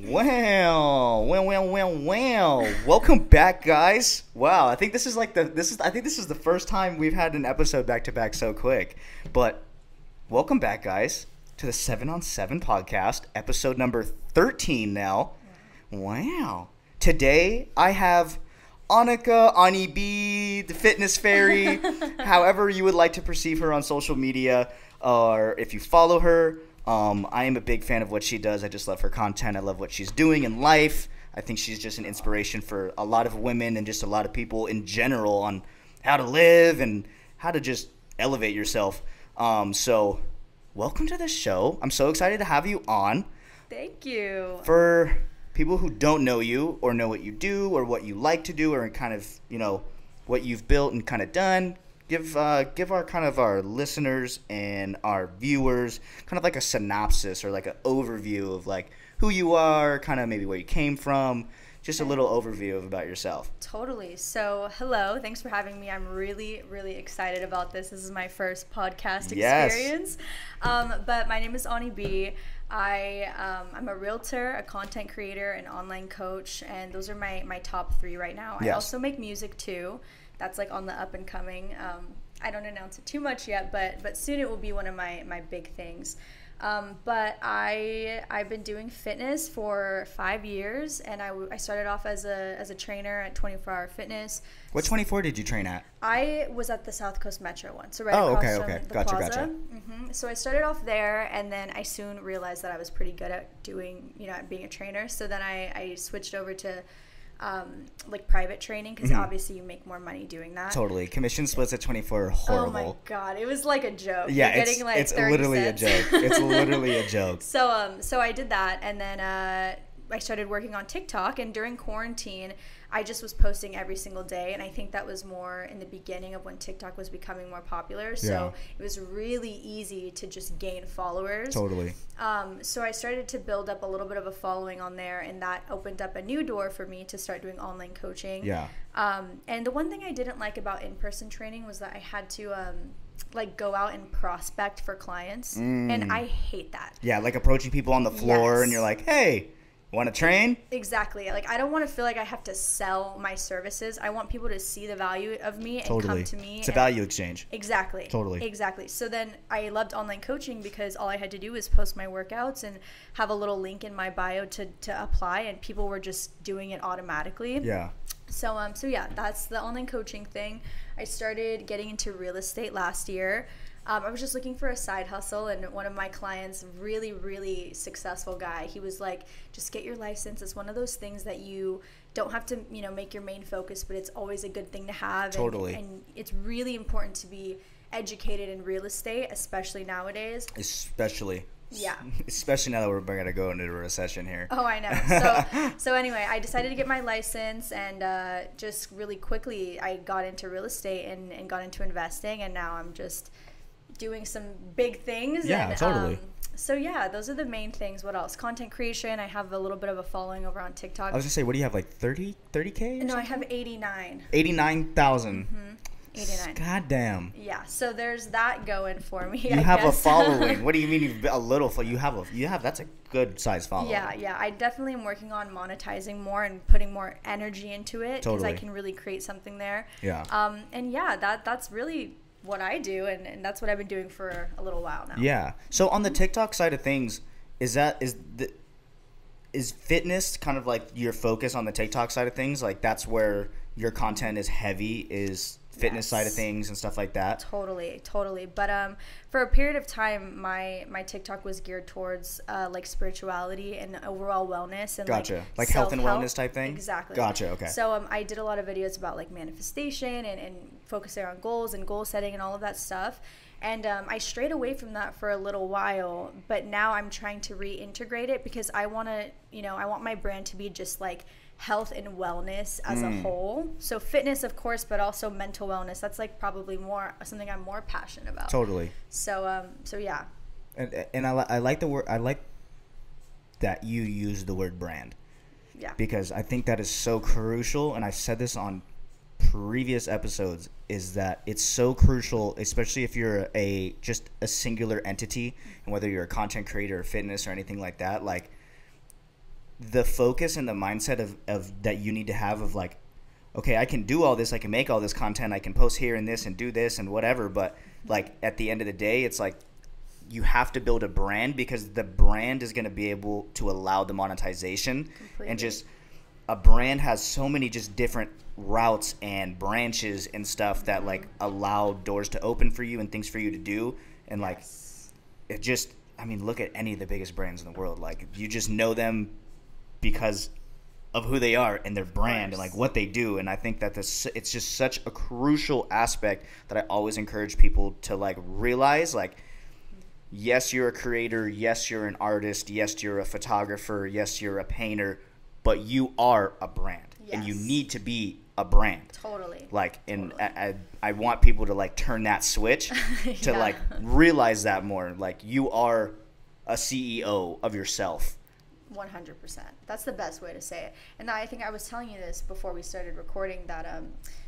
Well. Welcome back, guys. Wow, I think this is the first time we've had an episode back to back so quick. But welcome back, guys, to the Sevn on Sevn podcast, episode number 13 now. Wow. Today I have Annika, Ani B, the fitness fairy, however you would like to perceive her on social media, or if you follow her. I am a big fan of what she does. I just love her content. I love what she's doing in life. I think she's just an inspiration for a lot of women and just a lot of people in general on how to live and how to just elevate yourself. So welcome to the show. I'm so excited to have you on. Thank you. For people who don't know you or know what you do or what you like to do or kind of, what you've built and kind of done, give our listeners and our viewers kind of like a synopsis or like an overview of like who you are, kind of maybe where you came from, just a little overview about yourself. Totally. So, hello. Thanks for having me. I'm really, really excited about this. This is my first podcast experience. Yes. But my name is Ani B. I'm a realtor, a content creator, an online coach, and those are my top three right now. Yes. I also make music too. That's like on the up and coming. I don't announce it too much yet, but soon it will be one of my big things. But I've been doing fitness for 5 years, and I started off as a trainer at 24 Hour Fitness. What 24 did you train at? I was at the South Coast Metro one, so right across from the Gotcha. plaza. Mm-hmm. So I started off there, and then I soon realized that I was pretty good at doing, at being a trainer. So then I switched over to like private training, because obviously you make more money doing that. Totally. Commission splits at 24 are horrible. Oh my god, it was like a joke. Yeah, You're getting like it's 30 literally cents. a joke. It's literally a joke. So I did that, and then I started working on TikTok, and during quarantine I just was posting every single day, and I think that was more in the beginning of when TikTok was becoming more popular. So it was really easy to just gain followers. Totally. So I started to build up a little bit of a following on there, and that opened up a new door for me to start doing online coaching. Yeah. And the one thing I didn't like about in-person training was that I had to like go out and prospect for clients, and I hate that. Yeah, like approaching people on the floor, and you're like, hey, want to train? Exactly. Like, I don't want to feel like I have to sell my services. I want people to see the value of me and come to me. It's a value exchange. Exactly. Totally. Exactly. So then I loved online coaching because all I had to do was post my workouts and have a little link in my bio to apply, and people were just doing it automatically. Yeah. So yeah, that's the online coaching thing. I started getting into real estate last year. I was just looking for a side hustle, and one of my clients, really, really successful guy, he was like, just get your license. It's one of those things that you don't have to, make your main focus, but it's always a good thing to have. Totally. And it's really important to be educated in real estate, especially nowadays. Yeah. Especially now that we're going to go into a recession here. Oh, I know. So anyway, I decided to get my license, and just really quickly I got into real estate and got into investing, and now I'm just doing some big things. Yeah, and, totally. So yeah, those are the main things. What else? Content creation. I have a little bit of a following over on TikTok. I was gonna say, what do you have, like 30K? No, I have 89. 89,000. 89. God damn. Yeah, so there's that going for me. You have a following. What do you mean you've a little? You have that's a good size following. Yeah. I definitely am working on monetizing more and putting more energy into it, because I can really create something there. Yeah. And yeah, that's really what I do, and that's what I've been doing for a little while now. Yeah. So on the TikTok side of things, is fitness kind of like your focus on the TikTok side of things? Like that's where your content is heavy, is fitness side of things and stuff like that? Totally. But for a period of time, my TikTok was geared towards like spirituality and overall wellness and like health and wellness type thing. Exactly. Gotcha. Okay. So I did a lot of videos about like manifestation and focusing on goals and goal setting and all of that stuff. And I strayed away from that for a little while, but now I'm trying to reintegrate it, because I want to, I want my brand to be just like health and wellness as a whole. So fitness, of course, but also mental wellness. That's like probably more something I'm more passionate about. Totally. So yeah. And I like the word. I like that you use the word brand. Yeah. Because I think that is so crucial, and I've said this on previous episodes, is that it's so crucial, especially if you're just a singular entity, and whether you're a content creator or fitness or anything like that. Like, the focus and the mindset of that you need to have of like, okay, I can do all this, I can make all this content, I can post here and this and do this and whatever, but like at the end of the day, it's like you have to build a brand, because the brand is going to be able to allow the monetization. Completely. And just a brand has so many just different routes and branches and stuff that like allow doors to open for you and things for you to do. And like it just, I mean, look at any of the biggest brands in the world. Like you just know them because of who they are and their brand and like what they do. And I think that it's just such a crucial aspect that I always encourage people to like realize, like, yes, you're a creator. Yes, you're an artist. Yes, you're a photographer. Yes, you're a painter, but you are a brand. Yes. And you need to be a brand. Totally. Like, and totally. I want people to like turn that switch to like realize that more. Like you are a CEO of yourself. 100%. That's the best way to say it. And I think I was telling you this before we started recording, that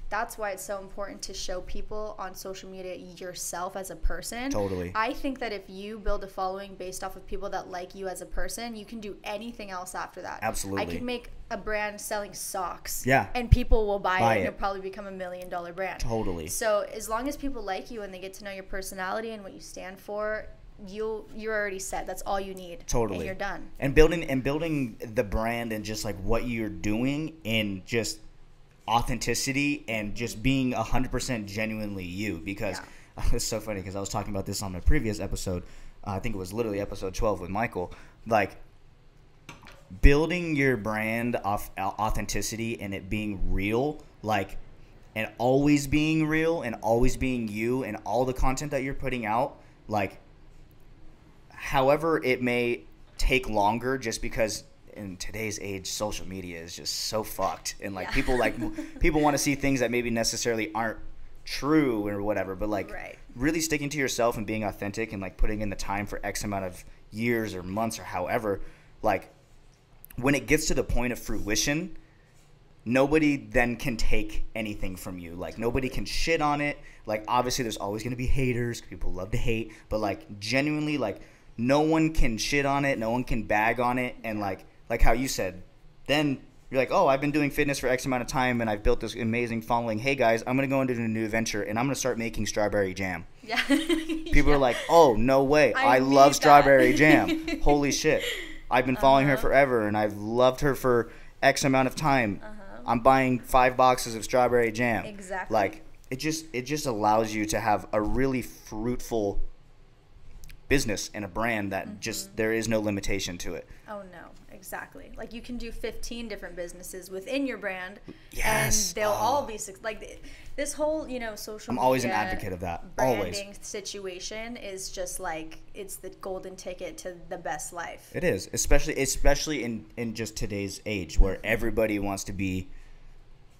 that's why it's so important to show people on social media yourself as a person. Totally. I think that if you build a following based off of people that like you as a person, you can do anything else after that. Absolutely. I could make a brand selling socks. Yeah. And people will buy it. And it'll probably become $1 million brand. Totally. So as long as people like you and they get to know your personality and what you stand for, you're already set. That's all you need. Totally. And you're done. And building the brand and just like what you're doing in just authenticity and just being 100% genuinely you, because it's so funny because I was talking about this on my previous episode. I think it was literally episode 12 with Michael. Like building your brand off authenticity and it being real, like, and always being real and always being you and all the content that you're putting out, like, however it may take longer, just because in today's age, social media is just so fucked, and like people want to see things that maybe necessarily aren't true or whatever, but like really sticking to yourself and being authentic and like putting in the time for X amount of years or months or however, like when it gets to the point of fruition, nobody then can take anything from you. Like nobody can shit on it. Like obviously there's always going to be haters. People love to hate, but like genuinely, like no one can shit on it. No one can bag on it. And like how you said, then you're like, oh, I've been doing fitness for X amount of time and I've built this amazing following. Hey guys, I'm going to go into a new venture and I'm going to start making strawberry jam. Yeah. People are like, oh, no way. I love strawberry jam. Holy shit. I've been following her forever and I've loved her for X amount of time. I'm buying 5 boxes of strawberry jam. Exactly. Like it just allows you to have a really fruitful business and a brand that just, there is no limitation to it. Oh no. Exactly. Like you can do 15 different businesses within your brand, and they'll all be like this whole, social. I'm always an advocate of that. Branding situation is just like it's the golden ticket to the best life. It is, especially in just today's age where everybody wants to be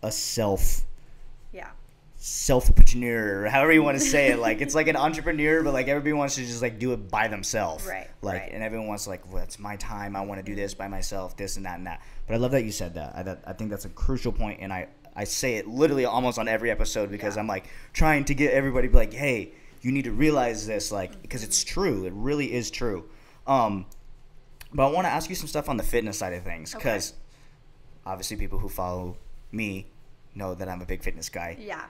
a self-entrepreneur, or however you want to say it. Like it's like an entrepreneur, but like everybody wants to just like do it by themselves, right? Like and everyone wants to like, well, it's my time, I want to do this by myself, this and that and that. But I love that you said that. I think that's a crucial point, and I say it literally almost on every episode because I'm like trying to get everybody to be like, hey, you need to realize this, like, because it's true. It really is true. But I want to ask you some stuff on the fitness side of things, because obviously people who follow me know that I'm a big fitness guy. Yeah.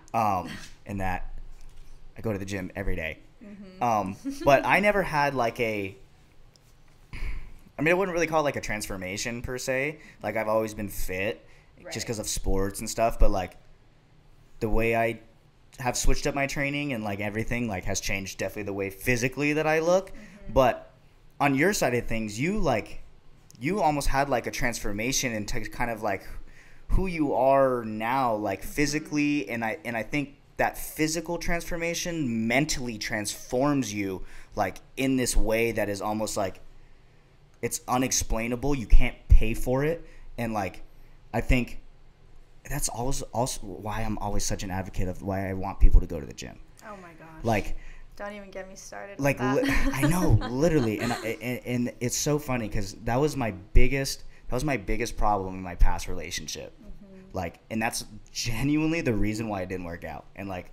And that I go to the gym every day. But I never had like I wouldn't really call it like a transformation per se. Like I've always been fit just because of sports and stuff. But like the way I have switched up my training and like everything like has changed definitely the way physically that I look. But on your side of things, you almost had like a transformation into kind of like who you are now, like physically, and I think that physical transformation mentally transforms you like in this way that is almost like it's unexplainable. You can't pay for it, and like I think that's also why I'm always such an advocate of why I want people to go to the gym. Oh my gosh! Like, don't even get me started. Like I know, literally, and it's so funny because that was my biggest problem in my past relationship. Like, and that's genuinely the reason why it didn't work out. And like,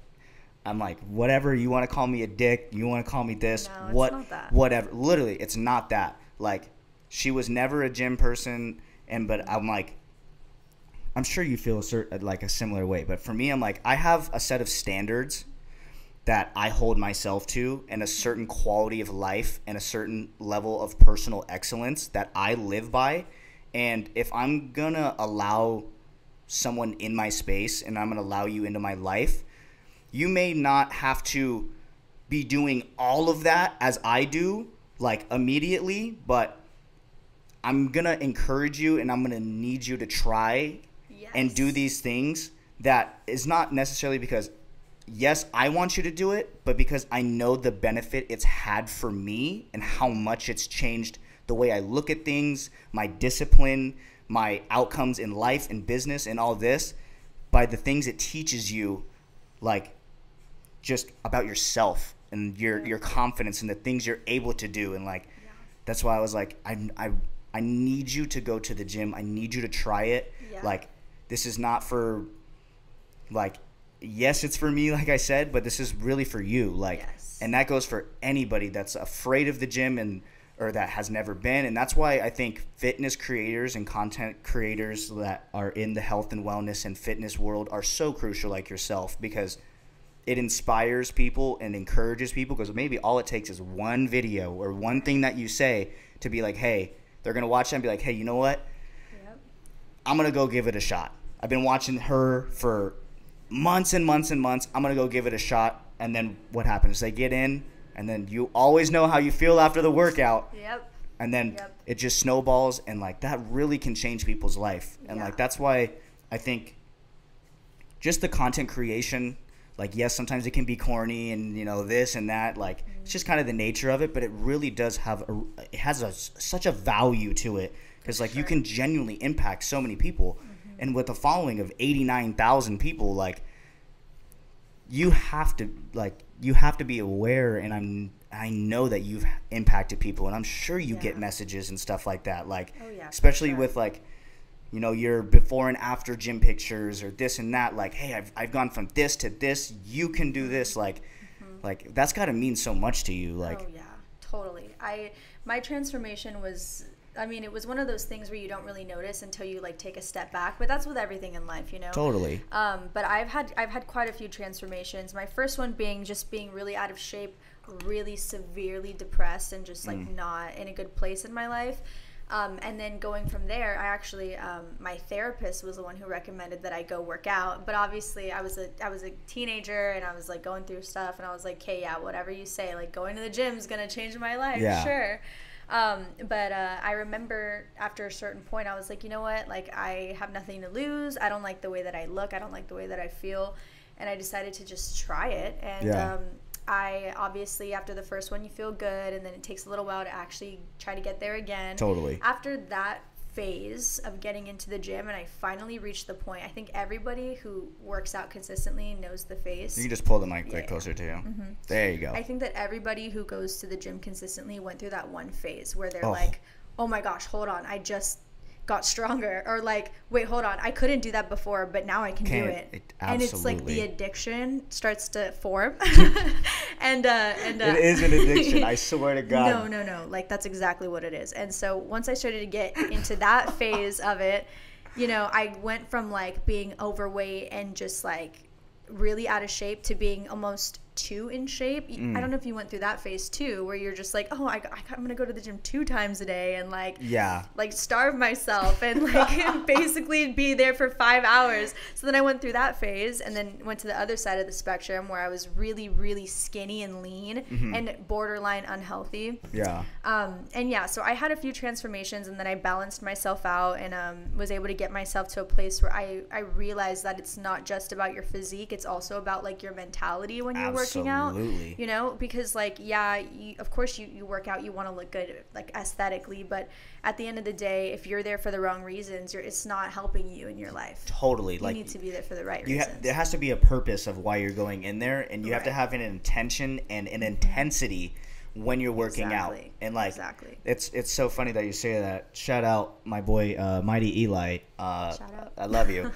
I'm like, whatever, you want to call me a dick, you want to call me this, no, it's not that. Whatever. Literally, it's not that. Like, she was never a gym person, but I'm like, I'm sure you feel like a similar way, but for me, I'm like, I have a set of standards that I hold myself to, and a certain quality of life and a certain level of personal excellence that I live by. And if I'm gonna allow someone in my space and I'm gonna allow you into my life, you may not have to be doing all of that as I do, like immediately, but I'm gonna encourage you and I'm gonna need you to try and do these things. That is not necessarily because, yes, I want you to do it, but because I know the benefit it's had for me and how much it's changed the way I look at things, my discipline, my outcomes in life and business and all this, by the things it teaches you, like just about yourself and your confidence and the things you're able to do. And like, that's why I was like, I need you to go to the gym. I need you to try it. Yeah. Like, this is not for, like, yes, it's for me, like I said, but this is really for you. Like, and that goes for anybody that's afraid of the gym or that has never been. And that's why I think fitness creators and content creators that are in the health and wellness and fitness world are so crucial, like yourself, because it inspires people and encourages people, because maybe all it takes is one video or one thing that you say to be like, hey, they're going to watch that and be like, hey, you know what? Yep. I'm going to go give it a shot. I've been watching her for months and months and months. I'm going to go give it a shot. And then what happens? They get in, and then you always know how you feel after the workout. Yep. And then it just snowballs, and like that really can change people's life. And like that's why I think just the content creation, like, yes, sometimes it can be corny and, you know, this and that. Like, it's just kind of the nature of it, but it really does have such a value to it, because like you can genuinely impact so many people. And with a following of 89,000 people, like, you have to be aware. And I know that you've impacted people, and I'm sure you get messages and stuff like that. Like, especially with like, you know, your before and after gym pictures or this and that. Like, hey, I've gone from this to this. You can do this. Like, like that's got to mean so much to you. Like, oh yeah, totally. My transformation was, I mean, it was one of those things where you don't really notice until you like take a step back, but that's with everything in life, you know? Totally. But I've had quite a few transformations. My first one being really out of shape, really severely depressed, and just like not in a good place in my life. And then going from there, I actually, my therapist was the one who recommended that I go work out. But obviously I was a teenager, and I was like going through stuff, and I was like, okay, yeah, whatever you say, like going to the gym is going to change my life. Yeah. Sure. But I remember after a certain point, I was like, you know what, like I have nothing to lose. I don't like the way that I look. I don't like the way that I feel. And I decided to just try it. And I obviously, after the first one, you feel good, and then it takes a little while to actually try to get there again. Totally. After that phase of getting into the gym, and I finally reached the point, I think everybody who works out consistently knows the phase. You can just pull the mic closer to you. There you go. I think that everybody who goes to the gym consistently went through that one phase where they're like, oh my gosh, hold on, I just got stronger, or like, wait, hold on, I couldn't do that before, but now I can do it. And it's like the addiction starts to form. and it is an addiction, I swear to God. No, like that's exactly what it is. And so once I started to get into that phase of it, you know, I went from like being overweight and just like really out of shape to being almost too in shape. I don't know if you went through that phase too, where you're just like, oh, I'm gonna go to the gym 2 times a day and like like starve myself and like basically be there for 5 hours. So then I went through that phase, and then went to the other side of the spectrum where I was really, really skinny and lean and borderline unhealthy. So I had a few transformations, and then I balanced myself out, and was able to get myself to a place where I realized that it's not just about your physique, it's also about like your mentality when you're working out, you know, because like, of course you work out, you want to look good like aesthetically, but at the end of the day, if you're there for the wrong reasons, it's not helping you in your life. Totally. You need to be there for the right reasons. There has to be a purpose of why you're going in there, and you have to have an intention and an intensity when you're working out. And like, it's so funny that you say that. Shout out my boy Mighty Eli. Shout out. I love you.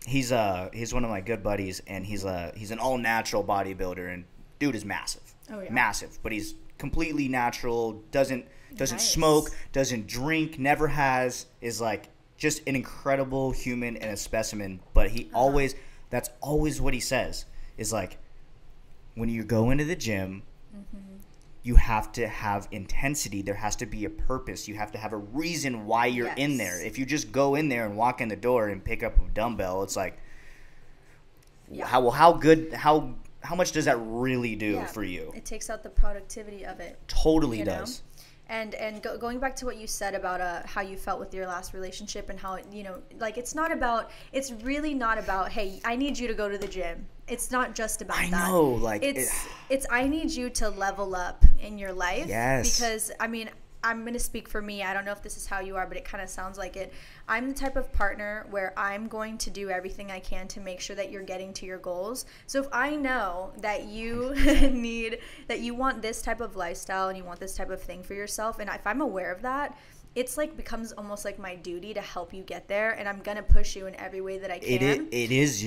He's one of my good buddies, and he's an all natural bodybuilder, and dude is massive. Massive, but he's completely natural, doesn't Nice. smoke, doesn't drink, never has, is like just an incredible human and a specimen. But he always, that's always what he says, is like, when you go into the gym, you have to have intensity. There has to be a purpose. You have to have a reason why you're in there. If you just go in there and walk in the door and pick up a dumbbell, it's like, how much does that really do for you? It takes out the productivity of it. Totally does. And going back to what you said about how you felt with your last relationship and how, you know, like it's really not about, hey, I need you to go to the gym. It's not just about that. I know, like it's I need you to level up in your life. Yes. Because I mean, I'm going to speak for me. I don't know if this is how you are, but it kind of sounds like it. I'm the type of partner where I'm going to do everything I can to make sure that you're getting to your goals. So if I know that you that you want this type of lifestyle and you want this type of thing for yourself, and if I'm aware of that, it's like becomes almost like my duty to help you get there, and I'm gonna push you in every way that I can. It is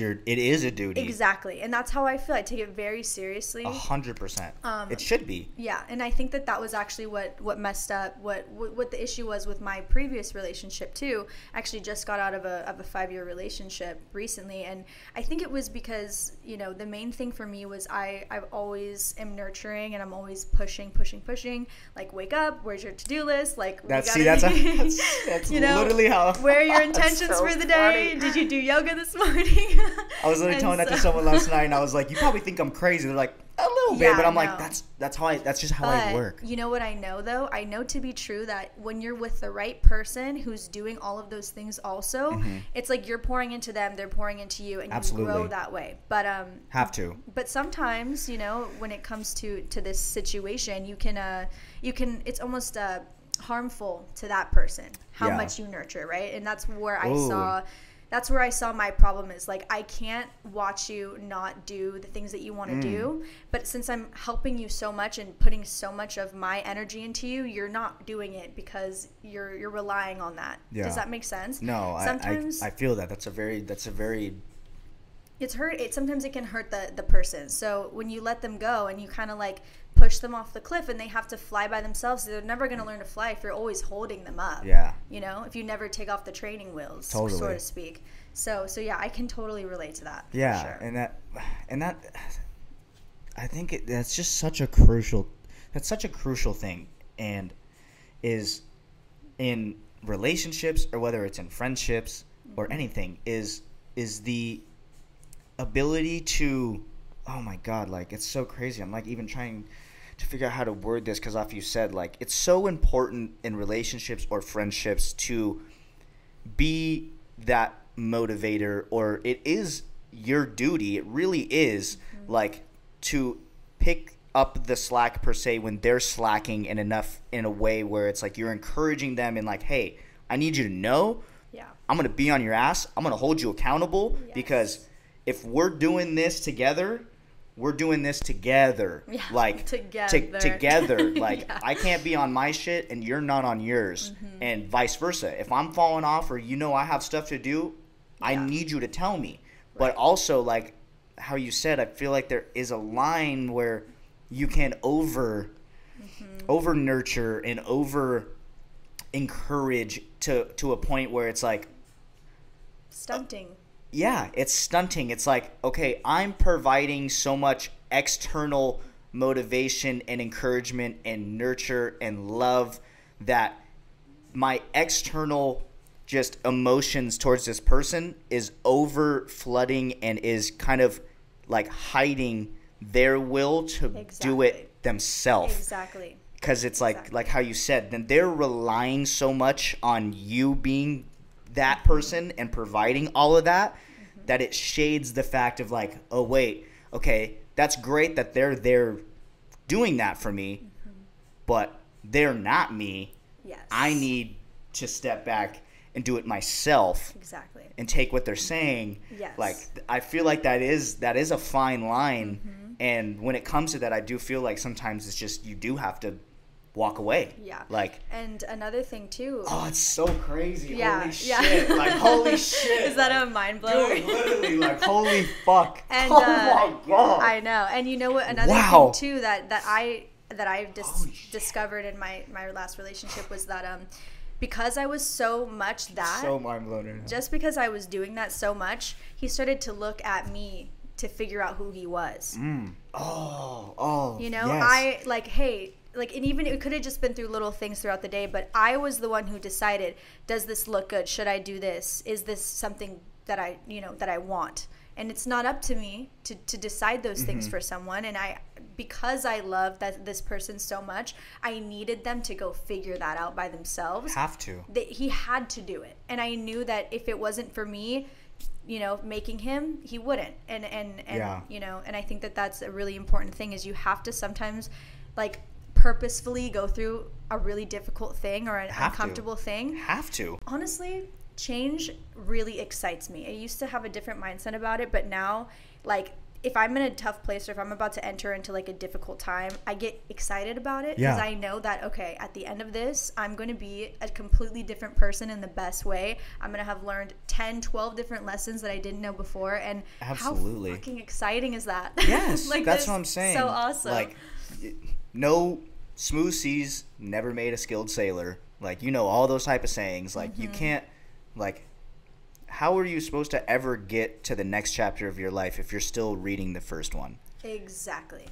a duty. Exactly, and that's how I feel. I take it very seriously. 100%. It should be. Yeah, and I think that was actually what messed up. What the issue was with my previous relationship too. I actually just got out of a 5-year relationship recently, and I think it was because, you know, the main thing for me was I always am nurturing and I'm always pushing. Like, wake up, where's your to-do list? Like, that's you know, literally how. Where are your intentions for the day? Funny. Did you do yoga this morning? I was literally telling that to someone last night, and I was like, you probably think I'm crazy. They're like, a little bit, but I'm like, that's just how I work. You know what I know though? I know to be true that when you're with the right person who's doing all of those things also, it's like you're pouring into them, they're pouring into you, and you grow that way. But have to. But sometimes, you know, when it comes to this situation, you can it's almost harmful to that person how much you nurture, right? And that's where I saw my problem is, like, I can't watch you not do the things that you want to do, but since I'm helping you so much and putting so much of my energy into you, you're not doing it because you're relying on that. Does that make sense? No, sometimes I feel that that's a very sometimes it can hurt the person. So when you let them go and you kind of like push them off the cliff and they have to fly by themselves, they're never going to learn to fly if you're always holding them up. You know, if you never take off the training wheels, so to speak. So yeah, I can totally relate to that. Yeah, for sure. and that I think that's just such a crucial thing, and is in relationships, or whether it's in friendships or anything, is the ability to, oh my God, like, it's so crazy. I'm like even trying to figure out how to word this, because you said, like, it's so important in relationships or friendships to be that motivator, or it is your duty, it really is, like, to pick up the slack per se when they're slacking, in a way where it's like you're encouraging them and like, hey, I need you to know, I'm going to be on your ass, I'm going to hold you accountable, because if we're doing this together, we're doing this together. Like, together. Like, I can't be on my shit and you're not on yours, and vice versa. If I'm falling off, or I have stuff to do, I need you to tell me. But also, like how you said, I feel like there is a line where you can over nurture and over encourage to a point where it's like stunting. It's stunting. It's like, okay, I'm providing so much external motivation and encouragement and nurture and love that my external just emotions towards this person is over flooding and is kind of like hiding their will to do it themselves. Exactly. Because it's like how you said, then they're relying so much on you being that person and providing all of that, that it shades the fact of like, oh wait, okay, that's great that they're there doing that for me, but they're not me. I need to step back and do it myself. And take what they're saying. Like, I feel like that is a fine line. And when it comes to that, I do feel like sometimes it's just, you do have to walk away. Like, and another thing too. Oh, it's so crazy. Holy shit. Like, holy shit. Is that a mind blower? Dude, literally, like, holy fuck. And, oh my God. I know. And you know what? Another thing too that that I discovered in my last relationship was that because I was so much that, so mind-blowing. Just because I was doing that so much, he started to look at me to figure out who he was. You know, yes. I like, hey, like, and even it could have just been through little things throughout the day, but I was the one who decided, does this look good? Should I do this? Is this something that I, that I want? And it's not up to me to decide those things for someone. And because I love this person so much, I needed them to go figure that out by themselves. Have to. He had to do it. And I knew that if it wasn't for me, making him, he wouldn't. And and I think that that's a really important thing, is you have to sometimes, like, purposefully go through a really difficult thing or an uncomfortable thing. Have to. Honestly, change really excites me. I used to have a different mindset about it, but now, like, if I'm in a tough place or if I'm about to enter into, like, a difficult time, I get excited about it because I know that, okay, at the end of this, I'm going to be a completely different person in the best way. I'm going to have learned 10, 12 different lessons that I didn't know before. And absolutely, how fucking exciting is that? Yes, like, that's what I'm saying. So awesome. Like, no smooth seas never made a skilled sailor. Like, all those type of sayings. Like, you can't, like, how are you supposed to ever get to the next chapter of your life if you're still reading the first one? Exactly.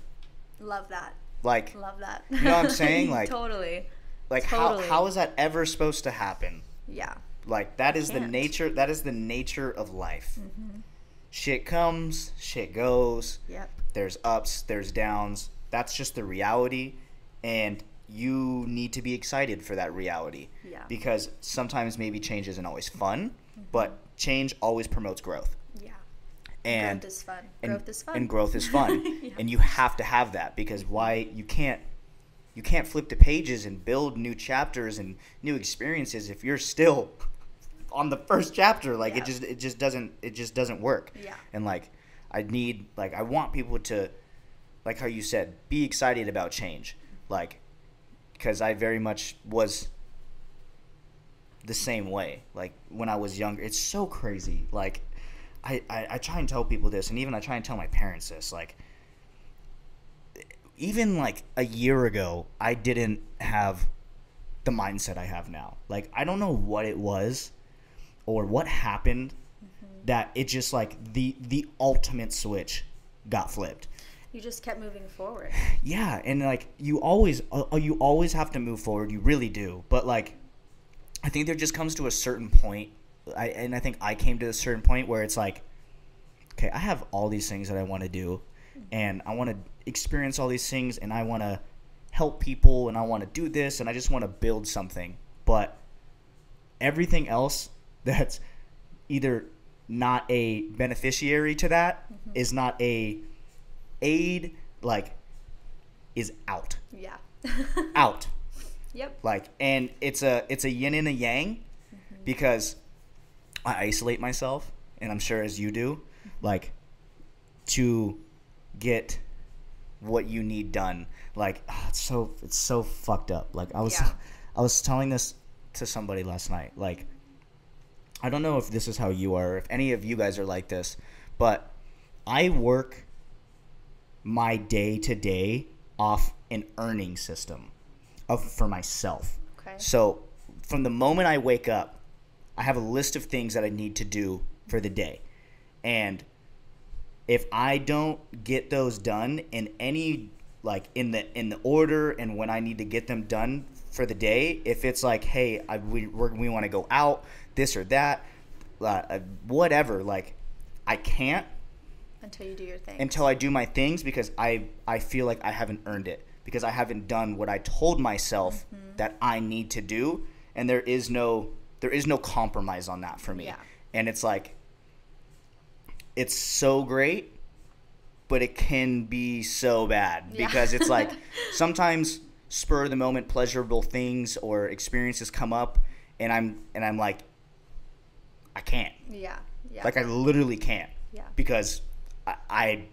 Love that. Like, love that. You know what I'm saying? Like, totally. Like, totally. how is that ever supposed to happen? Yeah. Like, that is the nature of life. Shit comes, shit goes. Yep. There's ups, there's downs. That's just the reality, and you need to be excited for that reality. Yeah. Because sometimes maybe change isn't always fun, but change always promotes growth. Yeah. And growth is fun. Growth is fun. And growth is fun. Yeah. And you have to have that, because you can't flip the pages and build new chapters and new experiences if you're still on the first chapter. Like, it just doesn't work. Yeah. And I want people to, like how you said, be excited about change. Like, because I very much was the same way. Like, when I was younger, it's so crazy. Like, I try and tell people this, and even I try and tell my parents this. Like, even like a year ago, I didn't have the mindset I have now. Like, I don't know what it was or what happened that it just, like, the ultimate switch got flipped. You just kept moving forward. Yeah, and, like, you always have to move forward. You really do. But, like, I think there just comes to a certain point, and I think I came to a certain point where it's like, okay, I have all these things that I want to do, and I want to experience all these things, and I want to help people, and I want to do this, and I just want to build something. But everything else that's either not a beneficiary to that, is not a aid, like, is out. Yeah. Out. Yep. Like, and it's a yin and a yang, because I isolate myself, and I'm sure as you do, like, to get what you need done. Like, it's so fucked up. Like, I was telling this to somebody last night. Like, I don't know if this is how you are, if any of you guys are like this, but I work my day-to-day off an earning system for myself. Okay. So from the moment I wake up, I have a list of things that I need to do for the day. And if I don't get those done in any, like, in the order and when I need to get them done for the day, if it's like, hey, we want to go out, this or that, whatever, like, I can't until you do your thing. Until I do my things, because I feel like I haven't earned it, because I haven't done what I told myself that I need to do, and there is no compromise on that for me. Yeah. And it's like, it's so great, but it can be so bad, because it's like sometimes spur of the moment pleasurable things or experiences come up, and I'm like, I can't. Yeah. Yeah. Like, I literally can't. Yeah. Because I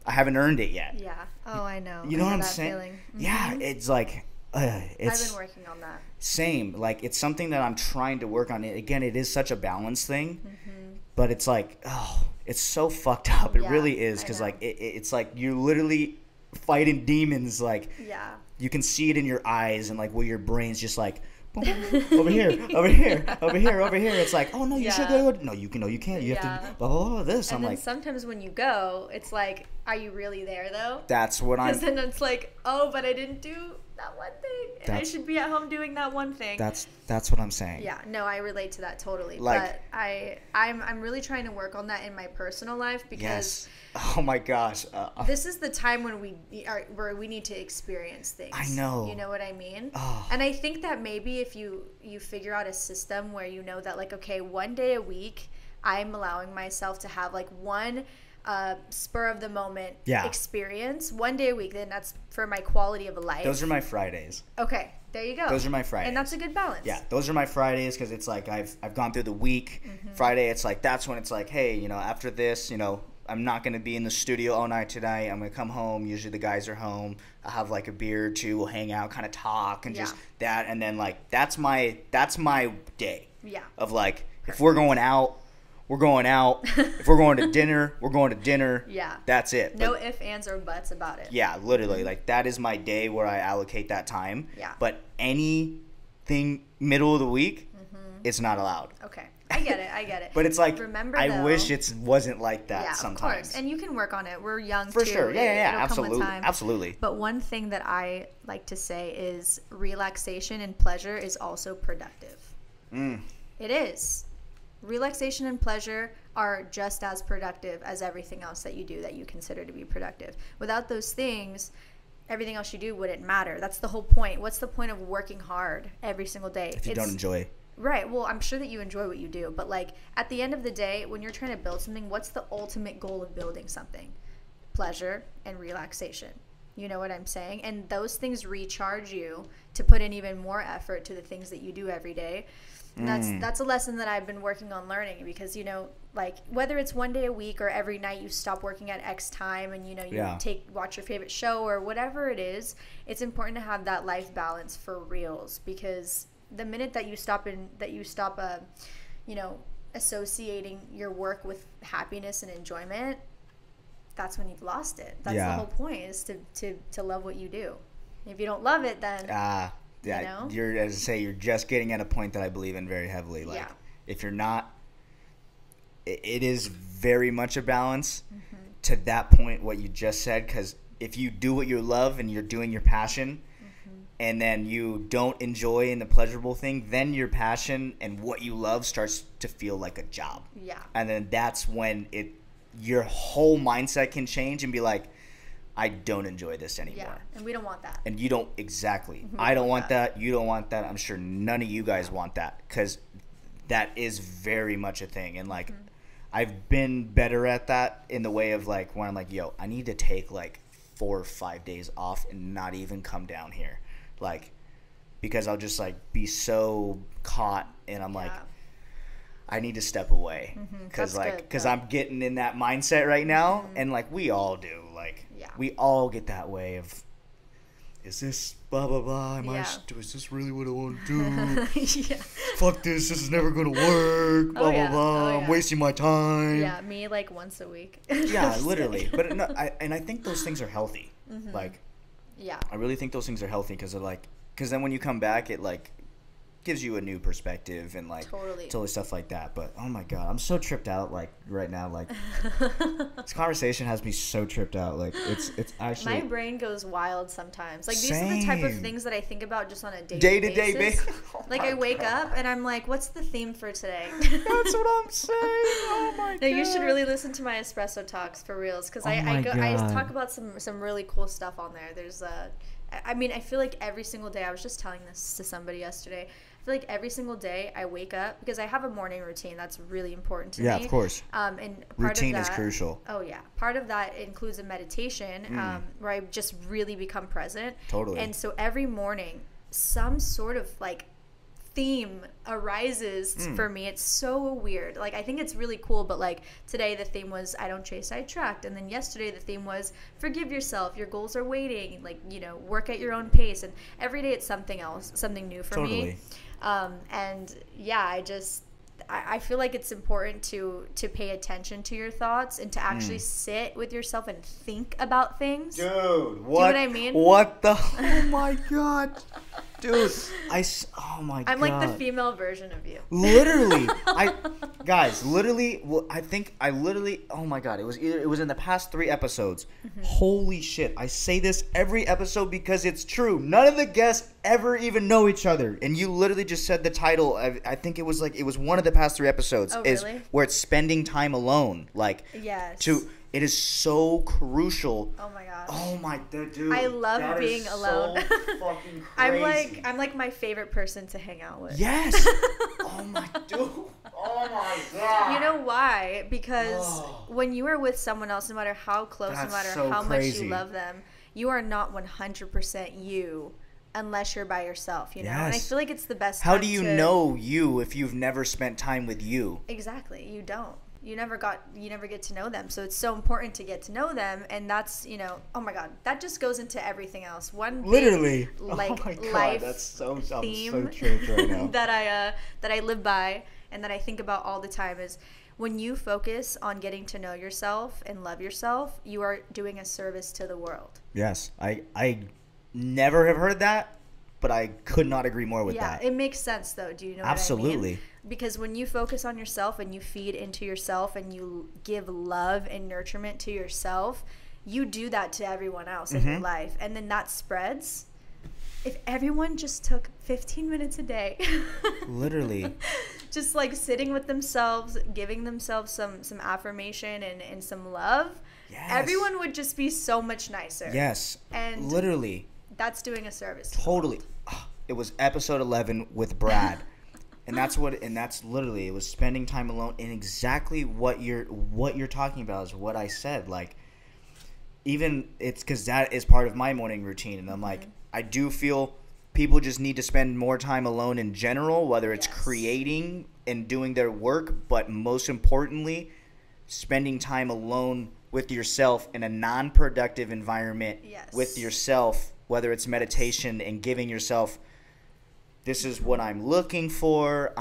haven't earned it yet. Yeah. Oh, I know. You know what I'm that saying? Feeling. Yeah, it's like I've been working on that. Same. Like, it's something that I'm trying to work on. Again, it is such a balance thing, but it's like, oh, it's so fucked up. It really is, because, like, it's like you're literally fighting demons. Like, yeah, you can see it in your eyes and like where your brain's just like, over here, over here, over here, over here. It's like, oh no, you should go. No, you can. No, you can't. You have to. Blah blah blah. This. And I'm then like, sometimes when you go, it's like, are you really there though? That's what I'm. Because then it's like, oh, but I didn't do that one thing, and I should be at home doing that one thing. That's what I'm saying. Yeah, no, I relate to that totally. Like, but I'm really trying to work on that in my personal life because. Yes. Oh my gosh. This is the time when where we need to experience things. I know. You know what I mean? Oh. And I think that maybe if you figure out a system where you know that, like, okay, one day a week, I'm allowing myself to have like one spur of the moment experience one day a week, then that's for my quality of a life. Those are my Fridays. Okay, there you go. Those are my Fridays. And that's a good balance. Yeah, those are my Fridays because it's like I've gone through the week. Friday, it's like that's when it's like, hey, you know, after this, you know, I'm not going to be in the studio all night tonight. I'm going to come home. Usually the guys are home. I'll have like a beer or two. We'll hang out, kind of talk and just that. And then like that's my day. Yeah. Of like, if we're going out, we're going out. If we're going to dinner, we're going to dinner. Yeah. That's it. No ifs, ands, or buts about it. Yeah, literally. Like that is my day where I allocate that time. Yeah. But anything middle of the week, it's not allowed. Okay. I get it. But it's like, I wish it wasn't like that sometimes. Of course. And you can work on it. We're young For too. sure. Yeah, It'll absolutely. Come with time. Absolutely. But one thing that I like to say is relaxation and pleasure is also productive. It is. Relaxation and pleasure are just as productive as everything else that you do that you consider to be productive. Without those things, everything else you do wouldn't matter. That's the whole point. What's the point of working hard every single day? If you don't enjoy it. Right. Well, I'm sure that you enjoy what you do. But, like, at the end of the day, when you're trying to build something, what's the ultimate goal of building something? Pleasure and relaxation. You know what I'm saying? And those things recharge you to put in even more effort to the things that you do every day. And that's a lesson that I've been working on learning because, you know, like, whether it's one day a week or every night you stop working at X time and, you know, you watch your favorite show or whatever it is, it's important to have that life balance for reals because the minute that you stop you know, associating your work with happiness and enjoyment, that's when you've lost it. That's the whole point, is to love what you do. If you don't love it, then you know? You're, as I say, you're just getting at a point that I believe in very heavily. Like, if you're not, it is very much a balance to that point, what you just said, because if you do what you love and you're doing your passion, and then you don't enjoy in the pleasurable thing, then your passion and what you love starts to feel like a job. Yeah. And then that's when your whole mindset can change and be like, I don't enjoy this anymore. Yeah, and we don't want that. And you don't, exactly. I don't want that. You don't want that. I'm sure none of you guys want that because that is very much a thing. And, like, I've been better at that in the way of, like, when I'm like, yo, I need to take, like, 4 or 5 days off and not even come down here. Like, because I'll just, like, be so caught and I'm like, I need to step away because I'm getting in that mindset right now. And, like, we all do. Like, we all get that way of, is this blah, blah, blah? Is this really what I want to do? Fuck this. This is never going to work. Blah, blah, blah. I'm wasting my time. Yeah, me, like, once a week. Yeah, literally. But no, I think those things are healthy. Like, I really think those things are healthy because then when you come back, it, like, gives you a new perspective and, like, totally stuff like that. But oh my god, I'm so tripped out, like, right now. Like, this conversation has me so tripped out. Like, it's actually, my brain goes wild sometimes. Like, these are the type of things that I think about just on a day-to-day basis. Like, I wake up and I'm like, what's the theme for today? That's what I'm saying. Oh my god. No, you should really listen to my espresso talks for reals because I talk about some really cool stuff on there. There's I mean, I feel like every single day, I was just telling this to somebody yesterday, I feel like every single day I wake up, because I have a morning routine that's really important to me. Yeah, of course. And routine is crucial. Oh, yeah. Part of that includes a meditation where I just really become present. Totally. And so every morning, some sort of, like, theme arises for me. It's so weird. Like, I think it's really cool, but, like, today the theme was I don't chase, I attract. And then yesterday the theme was forgive yourself, your goals are waiting, like, you know, work at your own pace. And every day it's something else, something new for me. And yeah, I feel like it's important to pay attention to your thoughts and to actually sit with yourself and think about things. Dude, what? Do you know what I mean? What the? Oh my god, dude! Oh my god! I'm like the female version of you. Literally, literally. Well, oh my god! It was in the past 3 episodes. Holy shit! I say this every episode because it's true. None of the guests ever even know each other, and you literally just said the title. I think it was one of the past 3 episodes. Oh, is really? where it's spending time alone. Like, yes. It is so crucial. Oh my gosh. Oh my dude. I love being alone. So fucking crazy. I'm like my favorite person to hang out with. Yes. Oh my dude. Oh my god. You know why? Because when you are with someone else, no matter how close, no matter how much you love them, you are not 100% you unless you're by yourself, you know? Yes. And I feel like it's the best How time do you know you if you've never spent time with you? Exactly. You don't. You never get to know them. So it's so important to get to know them, and that's, oh my god, that just goes into everything else. Literally. Like, oh my god, life that's so theme church right now. that I live by and that I think about all the time is when you focus on getting to know yourself and love yourself, you are doing a service to the world. Yes. I never have heard that, but I could not agree more with that. Yeah, it makes sense though. Do you know Absolutely. what I mean? Because when you focus on yourself and you feed into yourself and you give love and nurturement to yourself, you do that to everyone else in your life. And then that spreads. If everyone just took 15 minutes a day. Literally. Just like sitting with themselves, giving themselves some affirmation and some love. Yes. Everyone would just be so much nicer. Yes. And literally. That's doing a service. Totally. It was episode 11 with Brad. And that's literally, it was spending time alone, and exactly what you're talking about is what I said. Like, even it's because that is part of my morning routine, and I'm like, I do feel people just need to spend more time alone in general, whether it's creating and doing their work, but most importantly, spending time alone with yourself in a non-productive environment with yourself, whether it's meditation and giving yourself, this is what I'm looking for.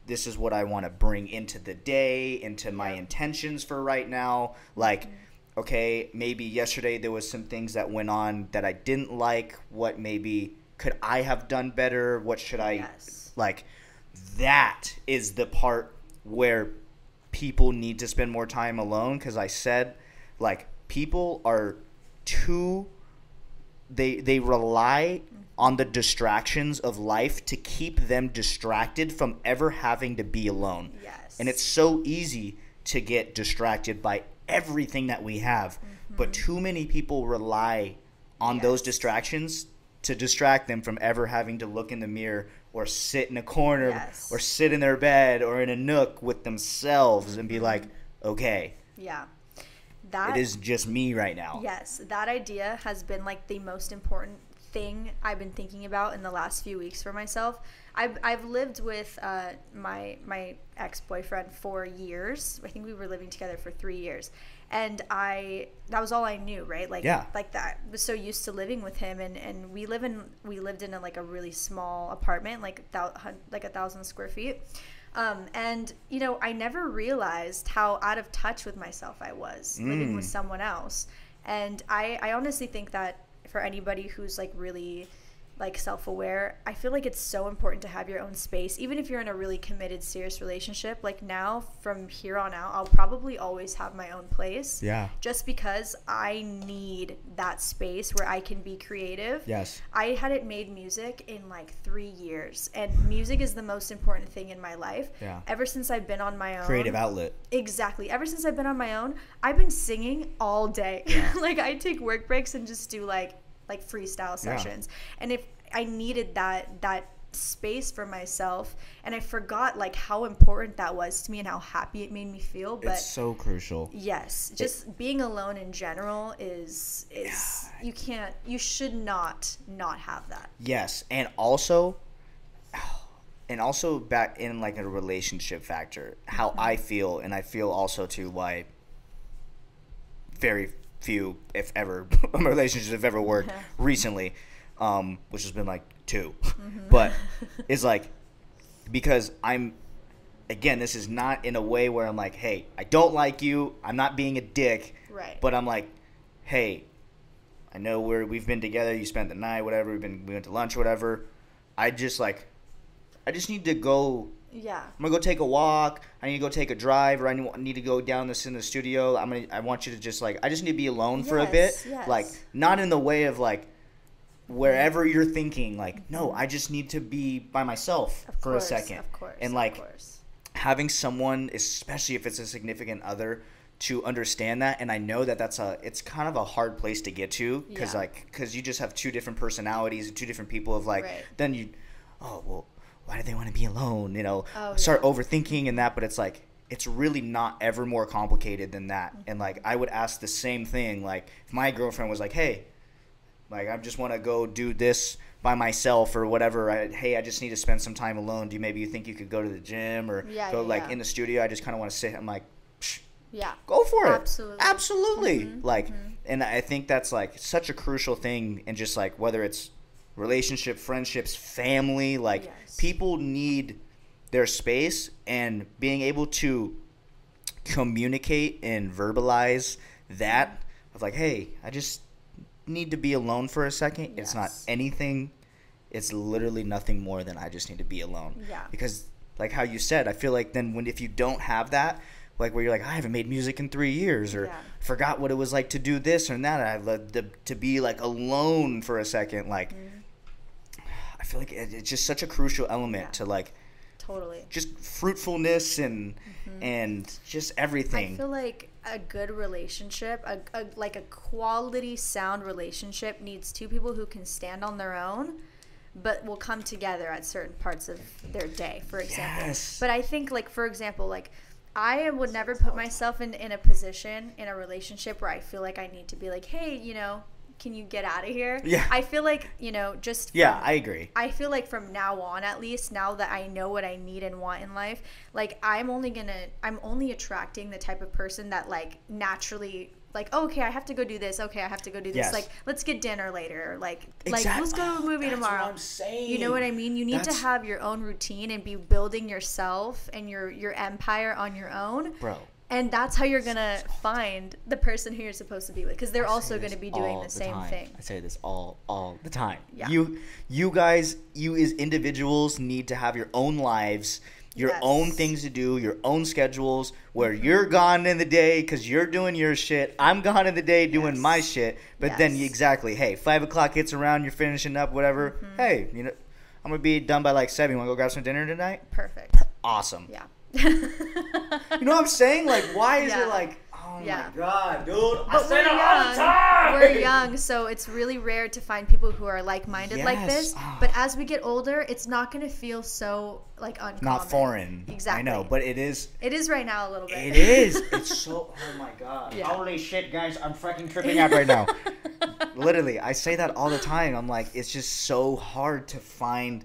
This is what I want to bring into the day, into my intentions for right now. Like, okay, maybe yesterday there was some things that went on that I didn't like. What maybe could I have done better? What should I like? That is the part where people need to spend more time alone, because I said, like, people are too they rely on the distractions of life to keep them distracted from ever having to be alone. Yes. And it's so easy to get distracted by everything that we have, but too many people rely on those distractions to distract them from ever having to look in the mirror or sit in a corner or sit in their bed or in a nook with themselves and be like, okay. Yeah. It is just me right now. Yes, that idea has been like the most important thing I've been thinking about in the last few weeks for myself. I've lived with my ex-boyfriend for years. I think we were living together for 3 years, and that was all I knew, right? Like that. I was so used to living with him, and we lived in a really small apartment, like 1,000 square feet. And I never realized how out of touch with myself I was living with someone else. And I honestly think that for anybody who's like really like self-aware, I feel like it's so important to have your own space, even if you're in a really committed, serious relationship. Like now, from here on out, I'll probably always have my own place. Yeah. Just because I need that space where I can be creative. Yes. I hadn't made music in like 3 years, and music is the most important thing in my life. Yeah. Ever since I've been on my own. Creative outlet. Exactly. Ever since I've been on my own, I've been singing all day. Yeah. Like I take work breaks and just do like freestyle sessions. And if I needed that space for myself, and I forgot like how important that was to me and how happy it made me feel. But it's so crucial. Just being alone in general is you should not have that. Yes. And also back in like a relationship factor, how I feel, and I feel also too why very few, if ever, relationships have ever worked recently, which has been like 2, but it's like, because I'm again, this is not in a way where I'm like, hey, I don't like you. I'm not being a dick. Right. But I'm like, hey, I know we've been together. You spent the night, whatever. We went to lunch, whatever. I just need to go. Yeah. I'm gonna go take a walk. I need to go take a drive, or I need to go down this in the studio. I want you to just I just need to be alone for a bit. Yes. Like, not in the way of wherever you're thinking, no, I just need to be by myself for a second. Of course. And having someone, especially if it's a significant other, to understand that. And I know that it's kind of a hard place to get to, because you just have two different personalities and two different people of then you, oh, well, why do they want to be alone? Start overthinking and that, but it's really not ever more complicated than that. And I would ask the same thing. If my girlfriend was hey, I just want to go do this by myself or whatever. I just need to spend some time alone. Maybe you think you could go to the gym or in the studio? I just kind of want to sit. I'm go for it. Absolutely. Mm-hmm. And I think that's such a crucial thing. And just whether it's relationship, friendships, family, people need their space, and being able to communicate and verbalize that of hey, I just need to be alone for a second. It's not anything. It's literally nothing more than I just need to be alone. Yeah. Because how you said, I feel then if you don't have that, where you're I haven't made music in 3 years, or forgot what it was like to do this or that. I've loved to be alone for a second. I feel it's just such a crucial element to totally just fruitfulness and just everything. I feel a good relationship, a quality sound relationship, needs two people who can stand on their own, but will come together at certain parts of their day, for example. Yes. But I think for example, I would never put myself in a position in a relationship where I feel I need to be hey, can you get out of here? Yeah. I feel I agree. I feel from now on, at least, now that I know what I need and want in life, I'm only attracting the type of person that naturally oh, okay, I have to go do this. Okay, I have to go do this. Yes. Let's get dinner later. Exactly. Let's go to a movie tomorrow. That's what I'm saying. You know what I mean? You need to have your own routine and be building yourself and your empire on your own. Bro. And that's how you're going to find the person who you're supposed to be with, because they're also going to be doing the same thing. I say this all the time. Yeah. You guys, you as individuals need to have your own lives, your own things to do, your own schedules, where you're gone in the day because you're doing your shit. I'm gone in the day doing my shit. But then hey, 5 o'clock hits around, you're finishing up, whatever. Hey, I'm going to be done by 7. You want to go grab some dinner tonight? Perfect. Awesome. Yeah. You know what I'm saying? Why is it oh my God, dude. I say that all the time. We're young, so it's really rare to find people who are like-minded like this. But as we get older, it's not going to feel so uncommon. Not foreign. Exactly. I know, but it is. It is right now a little bit. It is. It's so. Oh my God. Yeah. Holy shit, guys! I'm freaking tripping out right now. Literally, I say that all the time. I'm it's just so hard to find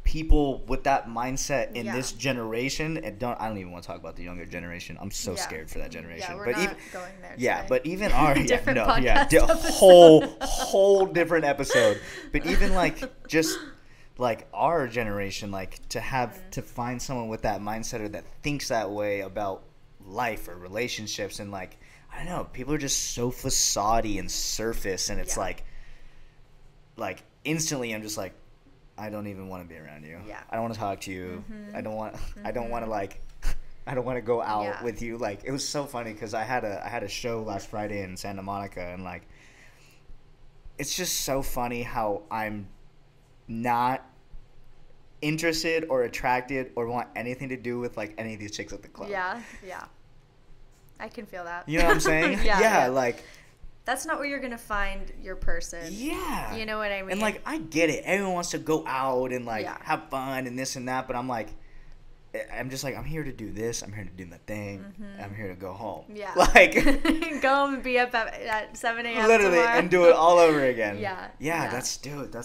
people with that mindset in this generation. And I don't even want to talk about the younger generation. I'm so scared for that generation. Yeah, we're but not even going there today. Yeah, but even our podcast whole different episode. But even just our generation, to find someone with that mindset or that thinks that way about life or relationships, and I don't know, people are just so facade-y and surface, and it's instantly I'm just I don't even want to be around you. Yeah. I don't want to talk to you. I don't want I don't want to I don't want to go out with you. It was so funny because I had a show last Friday in Santa Monica, and it's just so funny how I'm not interested or attracted or want anything to do with any of these chicks at the club. Yeah. I can feel that. You know what I'm saying? Yeah. That's not where you're going to find your person. Yeah. You know what I mean? And I get it. Everyone wants to go out and have fun and this and that, but I'm just I'm here to do this. I'm here to do my thing. I'm here to go home. Yeah. Go home and be up at 7 a.m. literally tomorrow. And do it all over again. Yeah. That's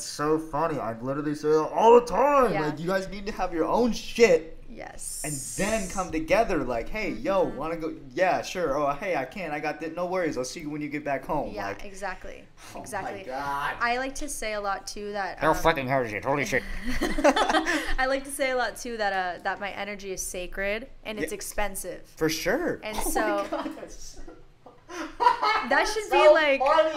so funny. I literally say that all the time. Yeah. You guys need to have your own shit Yes. And then come together like, hey, yo, want to go? Yeah, sure. Oh, hey, I can't. I got that. No worries. I'll see you when you get back home. Yeah, like, exactly. Oh Exactly. my God. I like to say a lot too that How fucking hard is it? Holy shit. I like to say a lot too that my energy is sacred and it's expensive. For sure. And oh so my God, that's that should so be like funny,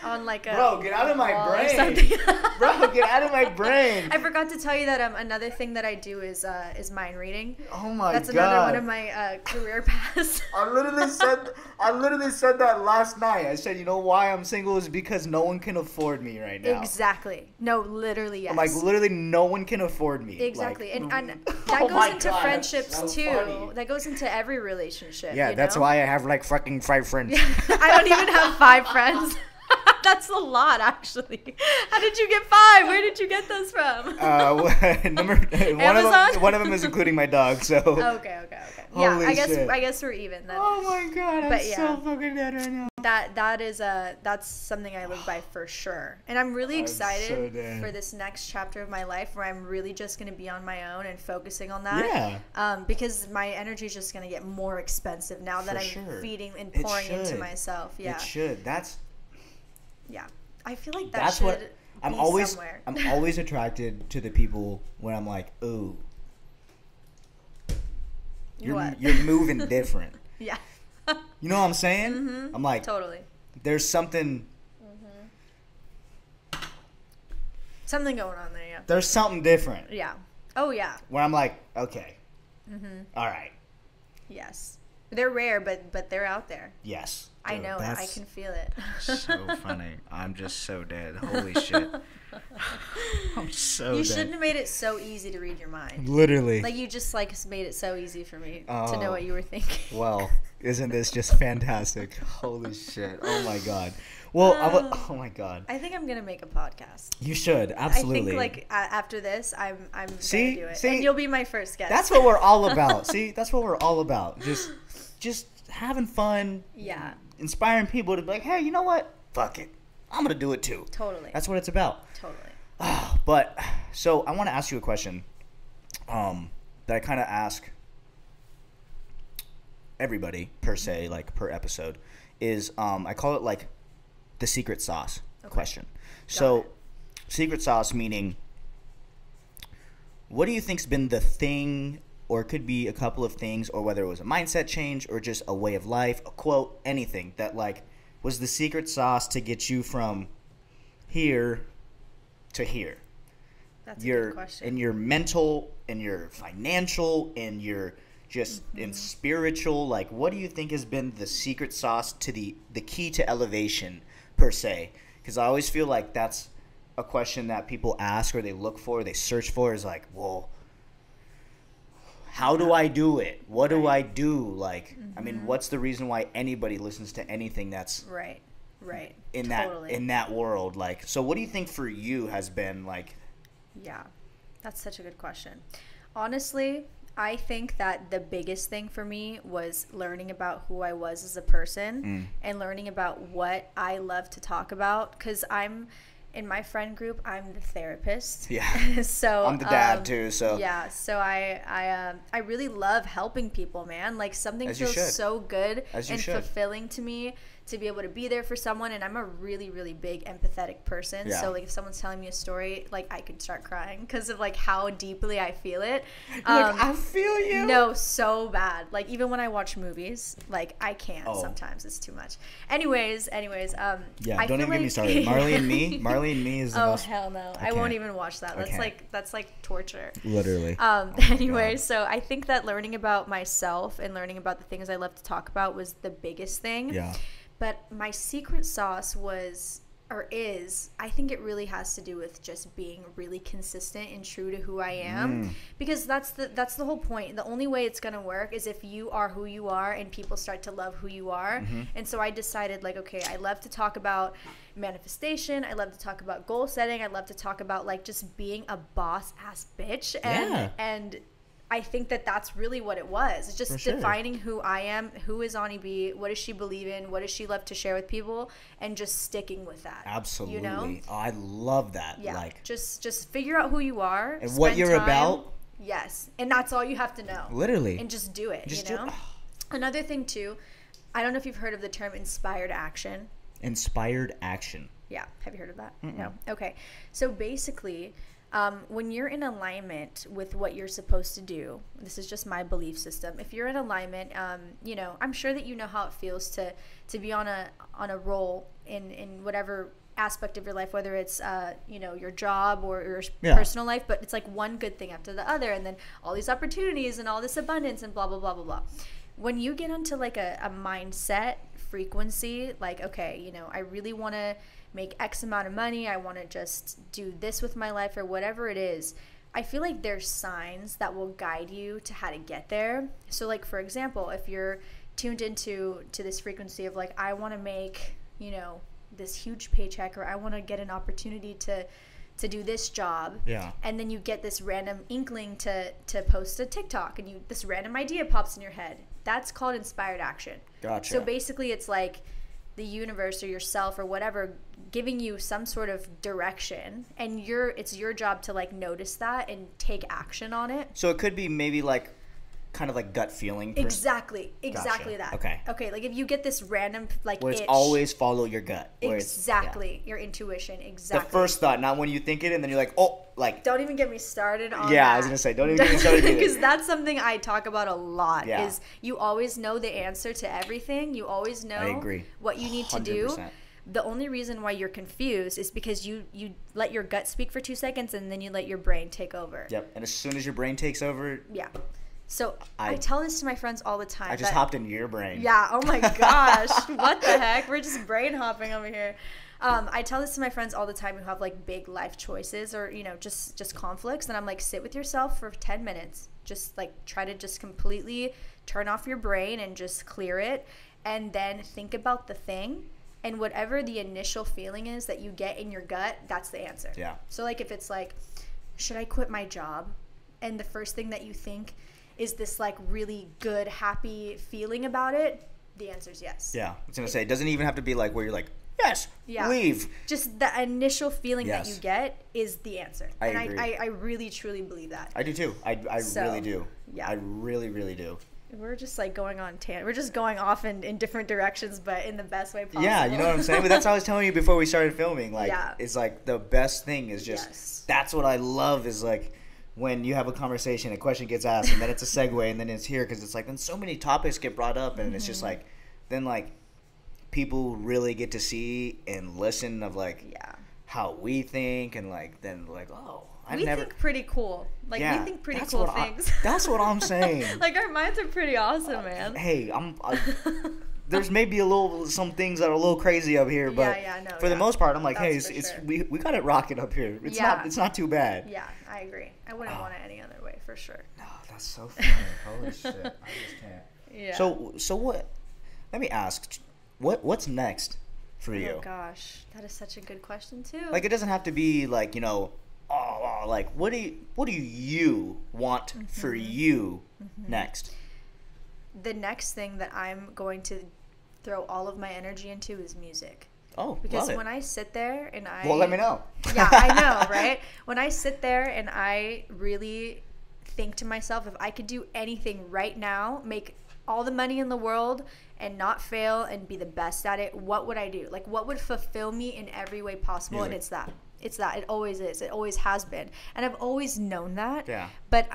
on like a bro, get out of my wall or brain. something. Bro, get out of my brain. I forgot to tell you that another thing that I do is mind reading. Oh my That's God. another one of my career paths. I literally said that last night. I said, you know why I'm single is because no one can afford me right now. Exactly. No, literally, yes. I'm like, literally no one can afford me. Exactly. Like, And that oh goes my into God, friendships that's so too. funny. That goes into every relationship. Yeah, you that's know? why I have like fucking 5 friends. I don't even have 5 friends. That's a lot, actually. How did you get 5? Where did you get those from? One of them is including my dog. So. Okay. Yeah, Holy I shit. guess we're even then. Oh my God, I'm But yeah. so fucking dead right now. That's something I live by for sure. And I'm really I'm so excited dead. for this next chapter of my life where I'm really just going to be on my own and focusing on that. Yeah. Because my energy is just going to get more expensive now that For I'm sure. feeding and It pouring into should. myself. Yeah. It should. Yeah. I feel like That's should what I'm be always. somewhere. I'm always attracted to the people when I'm like, ooh, you're moving different. Yeah. You know what I'm saying? Mm-hmm. I'm like, Totally. there's something. Something going on there, yeah. There's something different. Yeah. Oh, yeah. Where I'm like, okay, Mm-hmm. all right, Yes. They're rare, but they're out there. yes. I Dude, know it. I that's can feel it. so funny. I'm just so dead. Holy shit. I'm so You dead. shouldn't have made it so easy to read your mind. Literally. Like you just like made it so easy for me to Oh. know what you were thinking. Well, isn't this just fantastic? Holy shit. Oh my God. Well, oh my God. I think I'm gonna make a podcast. You should, absolutely. I think like after this, I'm See? gonna do it, See? and you'll be my first guest. That's what we're all about. See, that's what we're all about. Just having fun. Yeah. Inspiring people to be like, hey, you know what? Fuck it. I'm gonna do it too. Totally. That's what it's about. Totally. But so I want to ask you a question that I kind of ask everybody per se, like per episode, is I call it like the secret sauce question. So secret sauce meaning, what do you think's been the thing, or it could be a couple of things, or whether it was a mindset change or just a way of life, a quote, anything that like was the secret sauce to get you from here to here. That's a good question. In your mental, in your financial, in your just in spiritual, like what do you think has been the secret sauce to the key to elevation per se? Because I always feel like that's a question that people ask or they look for, they search for, is like, well, how do I do it? What do I do? Like, I mean, what's the reason why anybody listens to anything that's right in totally. that world? Like, so what do you think for you has been like? Yeah, that's such a good question. Honestly, I think that the biggest thing for me was learning about who I was as a person and learning about what I love to talk about, because in my friend group, I'm the therapist. Yeah. So I'm the dad too. So yeah. So I really love helping people, man. Like something As you feels should. so good As you and should. fulfilling to me to be able to be there for someone. And I'm a really, really big empathetic person. Yeah. So like if someone's telling me a story, like I could start crying because of like how deeply I feel it. like, I feel you. No, so bad. Like even when I watch movies, like I can't sometimes. It's too much. Anyways, Yeah, I don't feel even get me like- started. Marley and Me is the Oh most. hell no! I I won't can't. even watch that. I That's can't. that's like torture. Literally. Anyway, God. so I think that learning about myself and learning about the things I love to talk about was the biggest thing. Yeah. But my secret sauce was, or is, I think it really has to do with just being really consistent and true to who I am. Because that's the whole point. The only way it's going to work is if you are who you are and people start to love who you are. And so I decided like, okay, I love to talk about manifestation. I love to talk about goal setting. I love to talk about like just being a boss ass bitch. And I think that that's really what it was. It's just defining who I am, who is Ani B, what does she believe in, what does she love to share with people, and just sticking with that. Absolutely. You know? Oh, I love that. Yeah. Like, just figure out who you are. and what you're time. about. Yes. And that's all you have to know. Literally. And just do it, just you know? Another thing, too, I don't know if you've heard of the term inspired action. Inspired action. Yeah. Have you heard of that? Mm-mm. No. Okay. So basically, when you're in alignment with what you're supposed to do, this is just my belief system. If you're in alignment, you know, I'm sure that you know how it feels to be on a roll in whatever aspect of your life, whether it's you know, your job or your personal life, but it's like one good thing after the other, and then all these opportunities and all this abundance and blah blah blah blah blah. When you get onto like a mindset frequency, like, okay, you know, I really want to make X amount of money, I want to just do this with my life or whatever it is, I feel like there's signs that will guide you to how to get there. So like, for example, if you're tuned into this frequency of like, I want to make, you know, this huge paycheck, or I want to get an opportunity to do this job, and then you get this random inkling to post a TikTok, and this random idea pops in your head, that's called inspired action. Gotcha. So basically it's like the universe or yourself or whatever giving you some sort of direction, and it's your job to like notice that and take action on it. So it could be maybe like kind of like gut feeling. Exactly Gotcha. that. Okay, like if you get this random like where it's itch, always follow your gut. Exactly, your intuition. Exactly. The first thought, not when you think it and then you're like, oh, like. Don't even get me started on that. I was gonna say, don't even get me started because that's something I talk about a lot. Yeah. Is you always know the answer to everything. You always know I agree. What you need 100%. To do. The only reason why you're confused is because you let your gut speak for 2 seconds and then you let your brain take over. Yep. And as soon as your brain takes over. Yeah. So I tell this to my friends all the time. I just hopped into your brain. Yeah. Oh my gosh. What the heck? We're just brain hopping over here. I tell this to my friends all the time who have like big life choices or, you know, just conflicts. And I'm like, sit with yourself for 10 minutes. Just like try to just completely turn off your brain and just clear it. And then think about the thing. And whatever the initial feeling is that you get in your gut, that's the answer. Yeah. So like if it's like, should I quit my job? And the first thing that you think is this like really good, happy feeling about it, the answer is yes. Yeah. I was going to say, it doesn't even have to be like where you're like, yes, leave. Just the initial feeling yes. that you get is the answer. I agree. I really, truly believe that. I do too. I really do. Yeah. I really, really do. We're just like going on we're just going off in different directions, but in the best way possible. Yeah, you know what I'm saying? But that's what I was telling you before we started filming. Like, it's like the best thing is just, that's what I love is like, when you have a conversation, a question gets asked, and then it's a segue, and then it's here, because it's like, then so many topics get brought up, and it's just like, then like, people really get to see and listen of like, how we think, and like, then like, oh, we think pretty cool. Like, we think pretty cool things. That's what I'm saying. Like, our minds are pretty awesome, man. Hey, there's maybe some things that are a little crazy up here, but for the most part, I'm like, hey, we got it rocking up here. It's not too bad. Yeah, I agree. I wouldn't want it any other way, for sure. No, that's so funny. Holy shit, I just can't. Yeah. So what? Let me ask, what's next for you? Oh gosh, that is such a good question too. Like, it doesn't have to be like, you know, like what do you want for you next? The next thing that I'm going to throw all of my energy into is music. Oh, because love it. when I sit there and well, let me know. Yeah, I know, right? When I sit there and I really think to myself, if I could do anything right now, make all the money in the world and not fail and be the best at it, what would I do? Like, what would fulfill me in every way possible? Music. And it's that. It's that. It always is. It always has been. And I've always known that. Yeah. But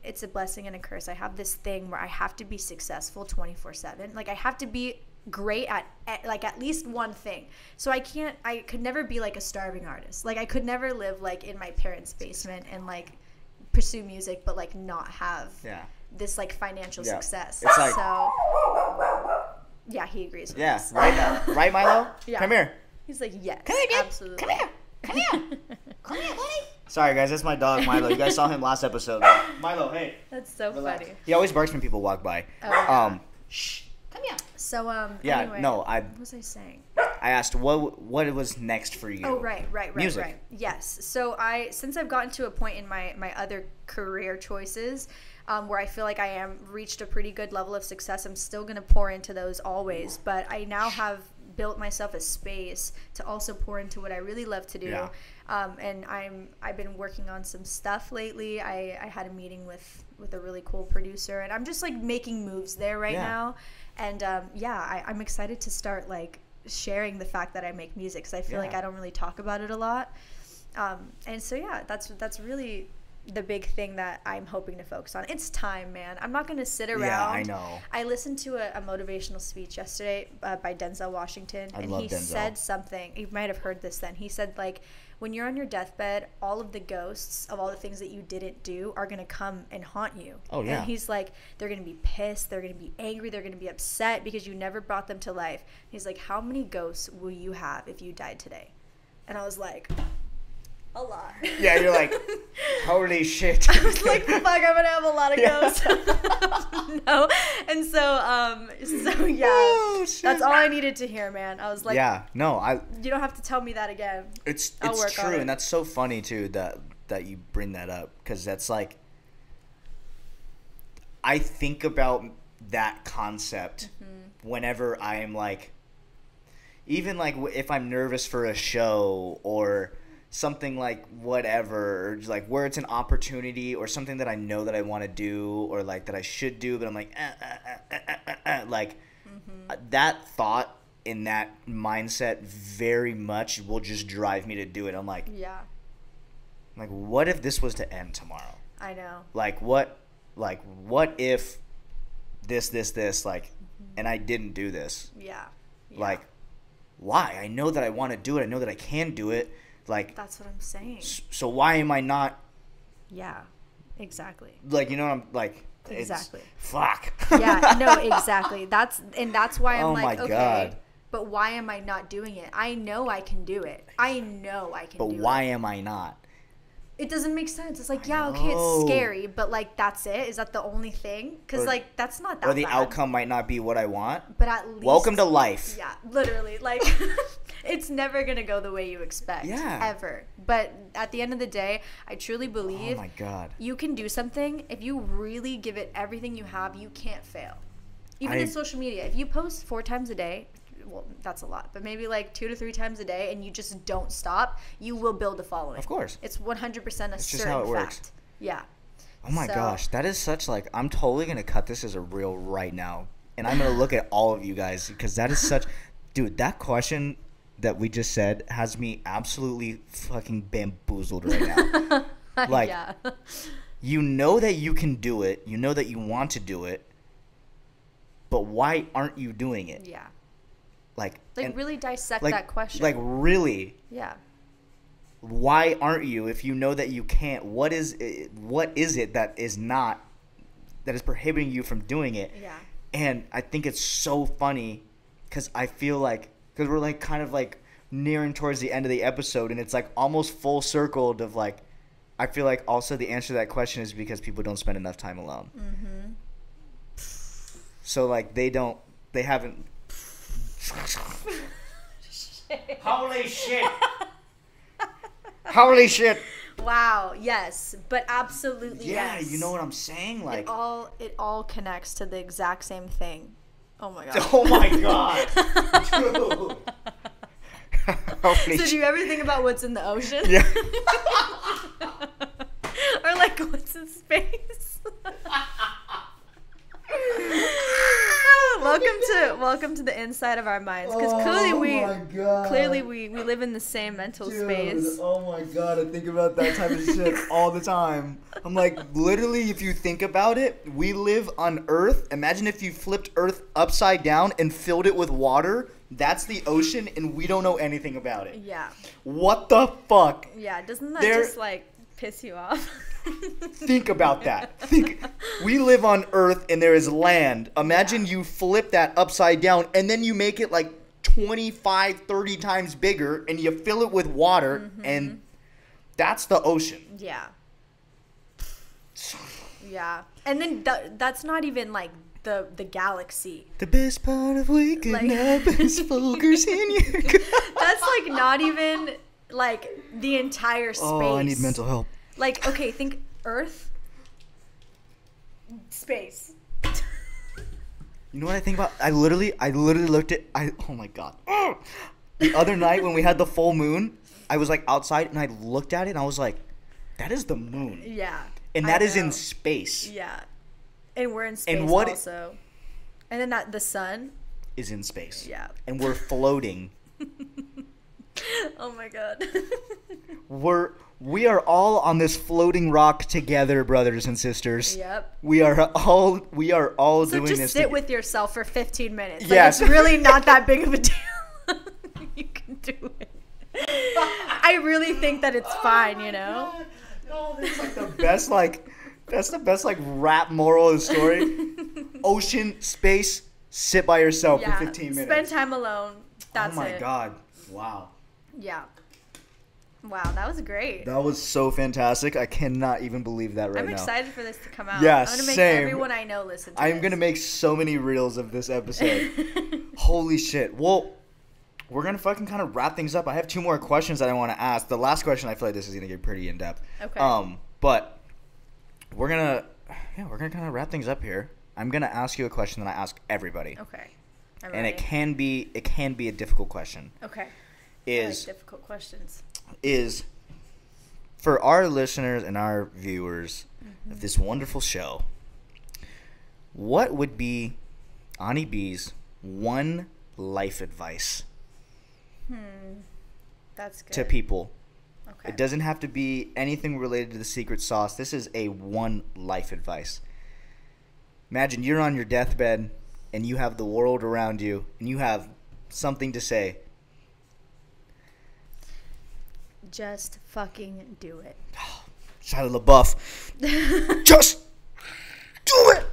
it's a blessing and a curse. I have this thing where I have to be successful 24/7. Like, I have to be great at at least one thing. So I could never be like a starving artist. Like, I could never live like in my parents' basement and like pursue music but like not have this like financial success. It's like, so yeah, he agrees with this. Right, Milo? Yeah. Come here. He's like, yes. Come here, dude. Absolutely. Come here. Come here. Come here, buddy. Sorry, guys. That's my dog, Milo. You guys saw him last episode. Milo, hey. That's so funny. He always barks when people walk by. Shh. Come here. So, anyway, what was I saying? I asked what was next for you. Oh, right. Music. Right. Yes. So since I've gotten to a point in my other career choices where I feel like I am reached a pretty good level of success, I'm still going to pour into those always. But I now have built myself a space to also pour into what I really love to do. Yeah. And I've been working on some stuff lately. I had a meeting with a really cool producer, and I'm just like making moves there right now. And I'm excited to start like sharing the fact that I make music, because I feel like I don't really talk about it a lot. And so that's really the big thing that I'm hoping to focus on. It's time, man. I'm not going to sit around. Yeah, I know. I listened to a motivational speech yesterday by Denzel Washington, and he Denzel. said something. You might have heard this then. He said, like, when you're on your deathbed, all of the ghosts of all the things that you didn't do are going to come and haunt you. Oh, yeah. And he's like, they're going to be pissed. They're going to be angry. They're going to be upset because you never brought them to life. He's like, how many ghosts will you have if you died today? And I was like, a lot. Yeah, you're like, holy shit. I was like, fuck, I'm gonna have a lot of ghosts. No. And so yeah, oh, shit. That's all I needed to hear, man. I was like, you don't have to tell me that again. It's work true, on it. and that's so funny too that you bring that up, because that's like, I think about that concept whenever I am like, even like if I'm nervous for a show or something like whatever, or like where it's an opportunity or something that I know that I want to do or like that I should do, but I'm like, like that thought in that mindset very much will just drive me to do it. I'm like, what if this was to end tomorrow? I know. Like what if this, like, and I didn't do this? Yeah. Like, why? I know that I want to do it. I know that I can do it. Like, that's what I'm saying. So why am I not? Yeah, exactly. Like, you know, I'm like, exactly. Fuck. Yeah, no, exactly. That's why I'm like, okay. God. But why am I not doing it? I know I can do it. I know I can do it. But why am I not? It doesn't make sense. It's like, okay, it's scary, but like, that's it? Is that the only thing? Because like, that's not that bad. Or the outcome might not be what I want. But at least. Welcome to life. Yeah, literally. Like, it's never going to go the way you expect. Yeah. Ever. But at the end of the day, I truly believe. Oh my God. You can do something. If you really give it everything you have, you can't fail. Even in social media. If you post 4 times a day, well, that's a lot, but maybe like 2 to 3 times a day, and you just don't stop, you will build a following. Of course. It's 100% a it's just certain how it fact. Works. Yeah. Oh my gosh, that is such like, I'm totally going to cut this as a reel right now. And I'm going to look at all of you guys, because that is such, dude, that question that we just said has me absolutely fucking bamboozled right now. Like, you know that you can do it. You know that you want to do it. But why aren't you doing it? Yeah. Like really dissect that question. Like, really? Yeah. Why aren't you? If you know that you can't, what is it that is prohibiting you from doing it? Yeah. And I think it's so funny, because I feel like, because we're like kind of like nearing towards the end of the episode, and it's like almost full circled of like, I feel like also the answer to that question is because people don't spend enough time alone. Mm-hmm. So like they haven't. Holy shit. Holy shit. Wow, yes, but absolutely yes. Yeah, you know what I'm saying? Like, it all connects to the exact same thing. Oh my god. Oh my god. Dude. Holy so do you ever think about what's in the ocean? Yeah. Or like what's in space? Welcome to the inside of our minds, because clearly we live in the same mental space. Oh my god, I think about that type of shit all the time. I'm like, literally, if you think about it, we live on Earth. Imagine if you flipped Earth upside down and filled it with water. That's the ocean, and we don't know anything about it. Yeah. What the fuck? Yeah, doesn't that just like piss you off? Think about that. We live on Earth and there is land. Imagine you flip that upside down and then you make it like 25, 30 times bigger and you fill it with water, and that's the ocean. Yeah. Yeah. And then that's not even like the galaxy. The best part of waking up is focus in your That's like not even like the entire space. Oh, I need mental help. Like, okay, think Earth, space. You know what I think about? I literally looked at. Oh my god. The other night when we had the full moon, I was like outside and I looked at it and I was like, that is the moon. Yeah. And that is in space. Yeah. And we're in space also. And then the sun is in space. Yeah. And we're floating. Oh my god. We are all on this floating rock together, brothers and sisters. Yep. We are all so doing this. So just sit with yourself for 15 minutes. Like, yes. It's really not that big of a deal. You can do it. I really think that it's fine, you know? God. No, that's like the best that's the best rap moral of the story. Ocean, space, sit by yourself for 15 minutes. Spend time alone. That's it. Oh my god. Wow. Yeah. Wow, that was great. That was so fantastic. I cannot even believe that right now. I'm excited for this to come out. Yeah, I'm going to make same. everyone I know listen to I'm going to make so many reels of this episode. Holy shit. Well, we're going to fucking kind of wrap things up. I have 2 more questions that I want to ask. The last question, I feel like this is going to get pretty in-depth. Okay. But we're going to kind of wrap things up here. I'm going to ask you a question that I ask everybody. Okay. And it can be a difficult question. Okay. I like difficult questions. Is for our listeners and our viewers of this wonderful show, what would be Ani B's one life advice That's good. to people? Okay. It doesn't have to be anything related to the secret sauce. This is a one life advice. Imagine you're on your deathbed and you have the world around you and you have something to say. Just fucking do it. Shia LaBeouf. Just do it.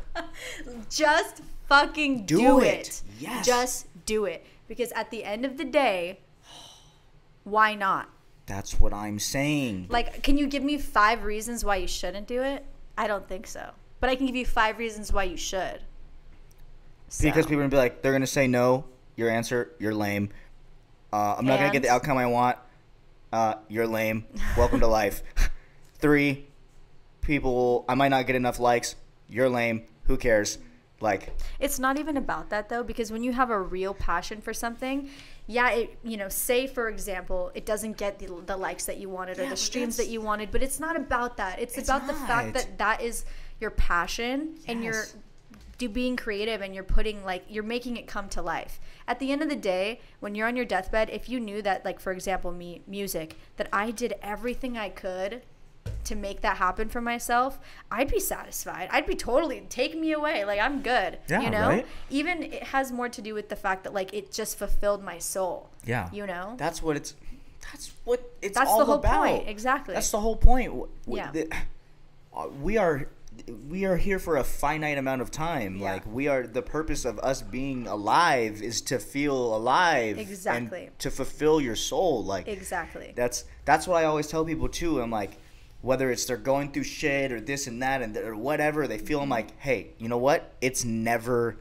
Just fucking do it. Yes. Just do it. Because at the end of the day, why not? That's what I'm saying. Like, can you give me 5 reasons why you shouldn't do it? I don't think so. But I can give you 5 reasons why you should. So. Because people are going to be like, they're going to say no, your answer, you're lame. I'm not going to get the outcome I want. You're lame. Welcome to life. 3, people, I might not get enough likes. You're lame. Who cares? Like, it's not even about that though, because when you have a real passion for something, say for example, it doesn't get the likes that you wanted or the streams that you wanted, but it's not about that. It's about the fact that that is your passion and you're being creative and you're making it come to life. At the end of the day, when you're on your deathbed, if you knew that, like, for example, music, that I did everything I could to make that happen for myself, I'd be satisfied. I'd be totally, take me away. Like, I'm good. Yeah, you know? right? Even it has more to do with the fact that, like, it just fulfilled my soul. Yeah. You know? That's what it's all about. That's the whole point. Exactly. That's the whole point. Yeah. We are here for a finite amount of time. Yeah. Like, the purpose of us being alive is to feel alive. Exactly. And to fulfill your soul. Like, exactly. That's what I always tell people too. I'm like, whether it's they're going through shit or this and that or whatever, they feel, I'm like, hey, you know what? It's never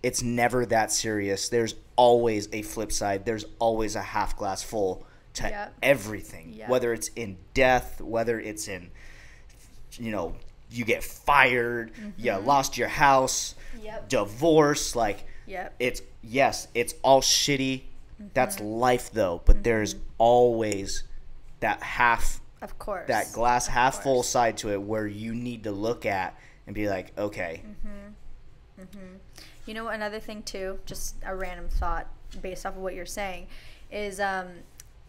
that serious. There's always a flip side. There's always a half glass full to everything. Yep. Whether it's in death, whether it's in, you get fired, you lost your house, divorce, like, it's all shitty. That's life though, but there's always that half, of course, that glass half full side to it where you need to look at and be like, okay. You know, another thing too, just a random thought based off of what you're saying, is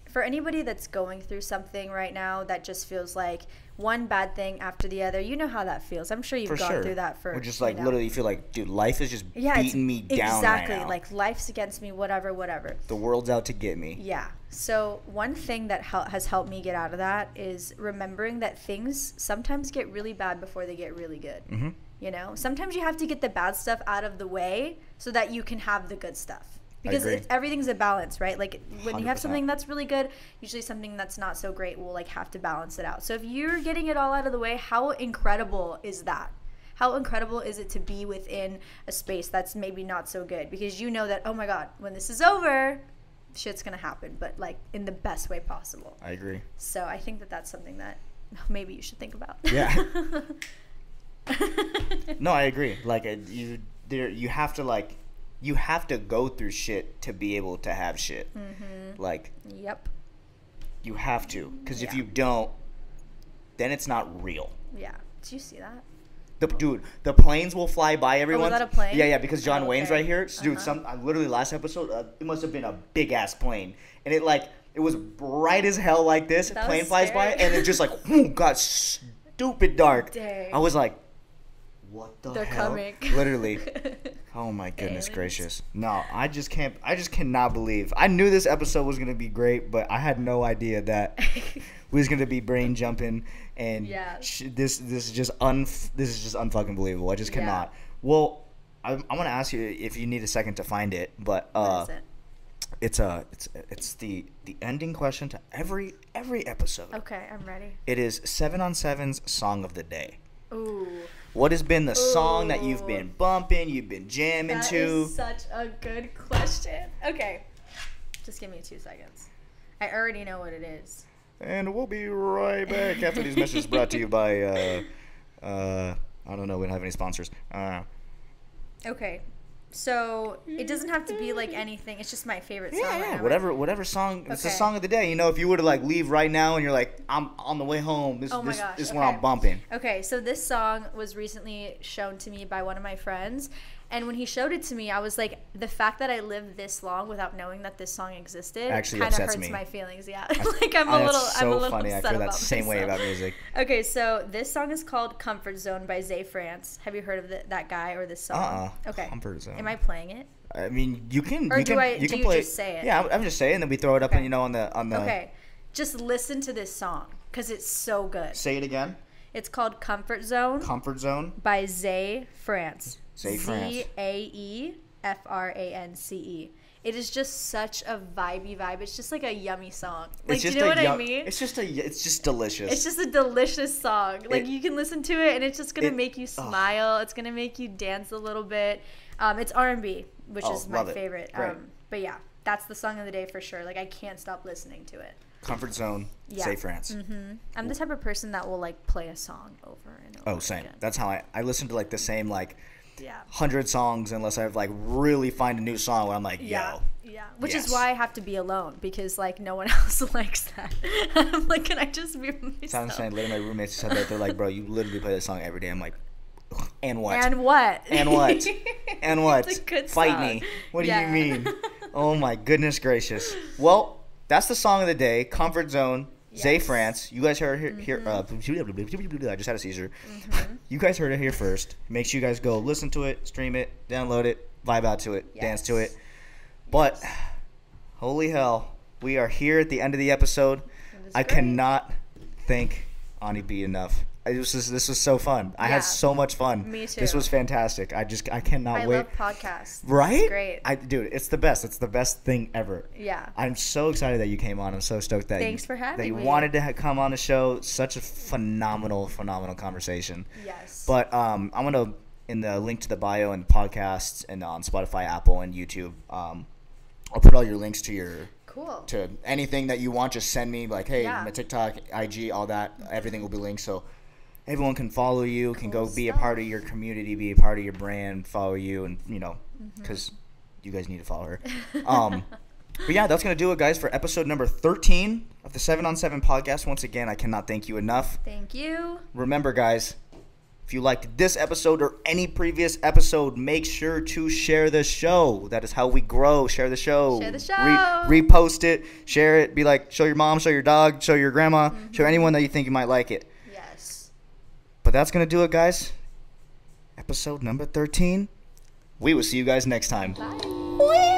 for anybody that's going through something right now that just feels like one bad thing after the other, you know how that feels. I'm sure you've gone through that for. Or just like literally feel like, dude, life is just beating me down. Exactly. Right now. Like, life's against me, whatever. The world's out to get me. Yeah. So one thing that has helped me get out of that is remembering that things sometimes get really bad before they get really good. Mm-hmm. You know, sometimes you have to get the bad stuff out of the way so that you can have the good stuff. Because everything's a balance, right? Like, when 100%. You have something that's really good, usually something that's not so great will, like, have to balance it out. So if you're getting it all out of the way, how incredible is that? How incredible is it to be within a space that's maybe not so good? Because you know that, oh my God, when this is over, shit's gonna happen, but, like, in the best way possible. I agree. So I think that that's something that maybe you should think about. Yeah. No, I agree. Like, you have to, like, you have to go through shit to be able to have shit. Like, yep, you have to, because if Yeah. you don't, then it's not real. yeah. Did you see that? Dude, the planes will fly by every Oh, was once. that a plane? Yeah, because John Oh, Wayne's okay. right here. Dude, literally last episode, it must have been a big ass plane, and it was bright as hell like this. That Plane was flies by, scary. and it just like got stupid dark. Dang. I was like, what the They're hell? coming. Literally. Oh my goodness Aliens. gracious. No, I just cannot believe. I knew this episode was gonna be great, but I had no idea that we was gonna be brain jumping and Yeah. this is just unfucking believable. I just cannot. Well, I'm gonna ask you if you need a second to find it, but What is it? it's the ending question to every episode. Okay, I'm ready. It is 7 on 7's song of the day. Ooh. What has been the song that you've Ooh. been bumping, you've been jamming That to? is such a good question. Okay. Just give me 2 seconds. I already know what it is. And we'll be right back after these messages brought to you by I don't know, we don't have any sponsors. Okay. So it doesn't have to be like anything. It's just my favorite song. right now. Whatever song. It's the Okay. song of the day. You know, if you were to like leave right now and you're like, I'm on the way home. This Oh my this gosh, this is what okay. I'm bumping. Okay, so this song was recently shown to me by one of my friends. And when he showed it to me, I was like, the fact that I lived this long without knowing that this song existed Actually kind of upsets hurts me. my feelings. Yeah, like I'm a That's little so funny. I upset feel that about same way myself. about music. Okay, so this song is called "Comfort Zone" by Sevn. Have you heard of that guy or this song? Okay. Comfort Zone. Am I playing it? I mean, you can. Or you do can, I- you do can you play. just say it? Yeah, I'm just saying, and then we throw it up, Okay. and on the. Okay, just listen to this song because it's so good. Say it again. It's called "Comfort Zone" Comfort Zone. by Sevn. Sevn. Zefrance. It is just such a vibey vibe. It's just like a yummy song. Like, It's do you just know a what I yum- mean? It's just delicious. It's just a delicious song. Like, you can listen to it, and it's just gonna It- make you smile. It's gonna make you dance a little bit. It's R&B, which Oh, is my love it. favorite. Great. But yeah, that's the song of the day for sure. Like, I can't stop listening to it. Comfort Zone. Yeah. Say France. I'm the type of person that will like play a song over and over. Oh, same. Again. That's how I listen to like the same like Yeah. 100 songs unless I like really find a new song where I'm like, yo. Yeah. Which Yes. is why I have to be alone because like no one else likes that. I'm like, can I just be myself? Sounds insane. Literally, my roommates said that. They're like, bro, you literally play this song every day. I'm like, and what? And what? And what? And what? It's a good Fight song. me. What do Yeah. you mean? Oh my goodness gracious. Well, that's the song of the day. Comfort Zone. Zay Yes. France. You guys heard it here. I just had a seizure. You guys heard it here first. Make sure you guys go listen to it, stream it, download it, vibe out to it, dance to it. But holy hell, we are here at the end of the episode. is I great. cannot thank Ani B enough. This was so fun. I Yeah. had so much fun. Me This too. was fantastic. I cannot I wait. love podcasts. Right? It's great. Dude, it's the best. It's the best thing ever. Yeah. I'm so excited that you came on. I'm so stoked that Thanks for having that you me. wanted to come on the show. Such a phenomenal conversation. Yes. But I'm gonna in the link to the bio and podcasts and on Spotify, Apple, and YouTube. I'll put all your links to your Cool. to anything that you want. Just send me like, hey, Yeah. my TikTok, IG, all that. Everything will be linked so everyone can follow you, can Cool go be a stuff. part of your community, be a part of your brand, follow you, and because you guys need to follow her. But yeah, that's gonna do it, guys, for episode number 13 of the 7 on 7 podcast. Once again, I cannot thank you enough. Thank you. Remember, guys, if you liked this episode or any previous episode, make sure to share the show. That is how we grow. Share the show. Share the show. Repost it. Share it. Be like, show your mom, show your dog, show your grandma, show anyone that you think you might like it. Yes. But that's going to do it, guys. Episode number 13. We will see you guys next time. Bye. Whee!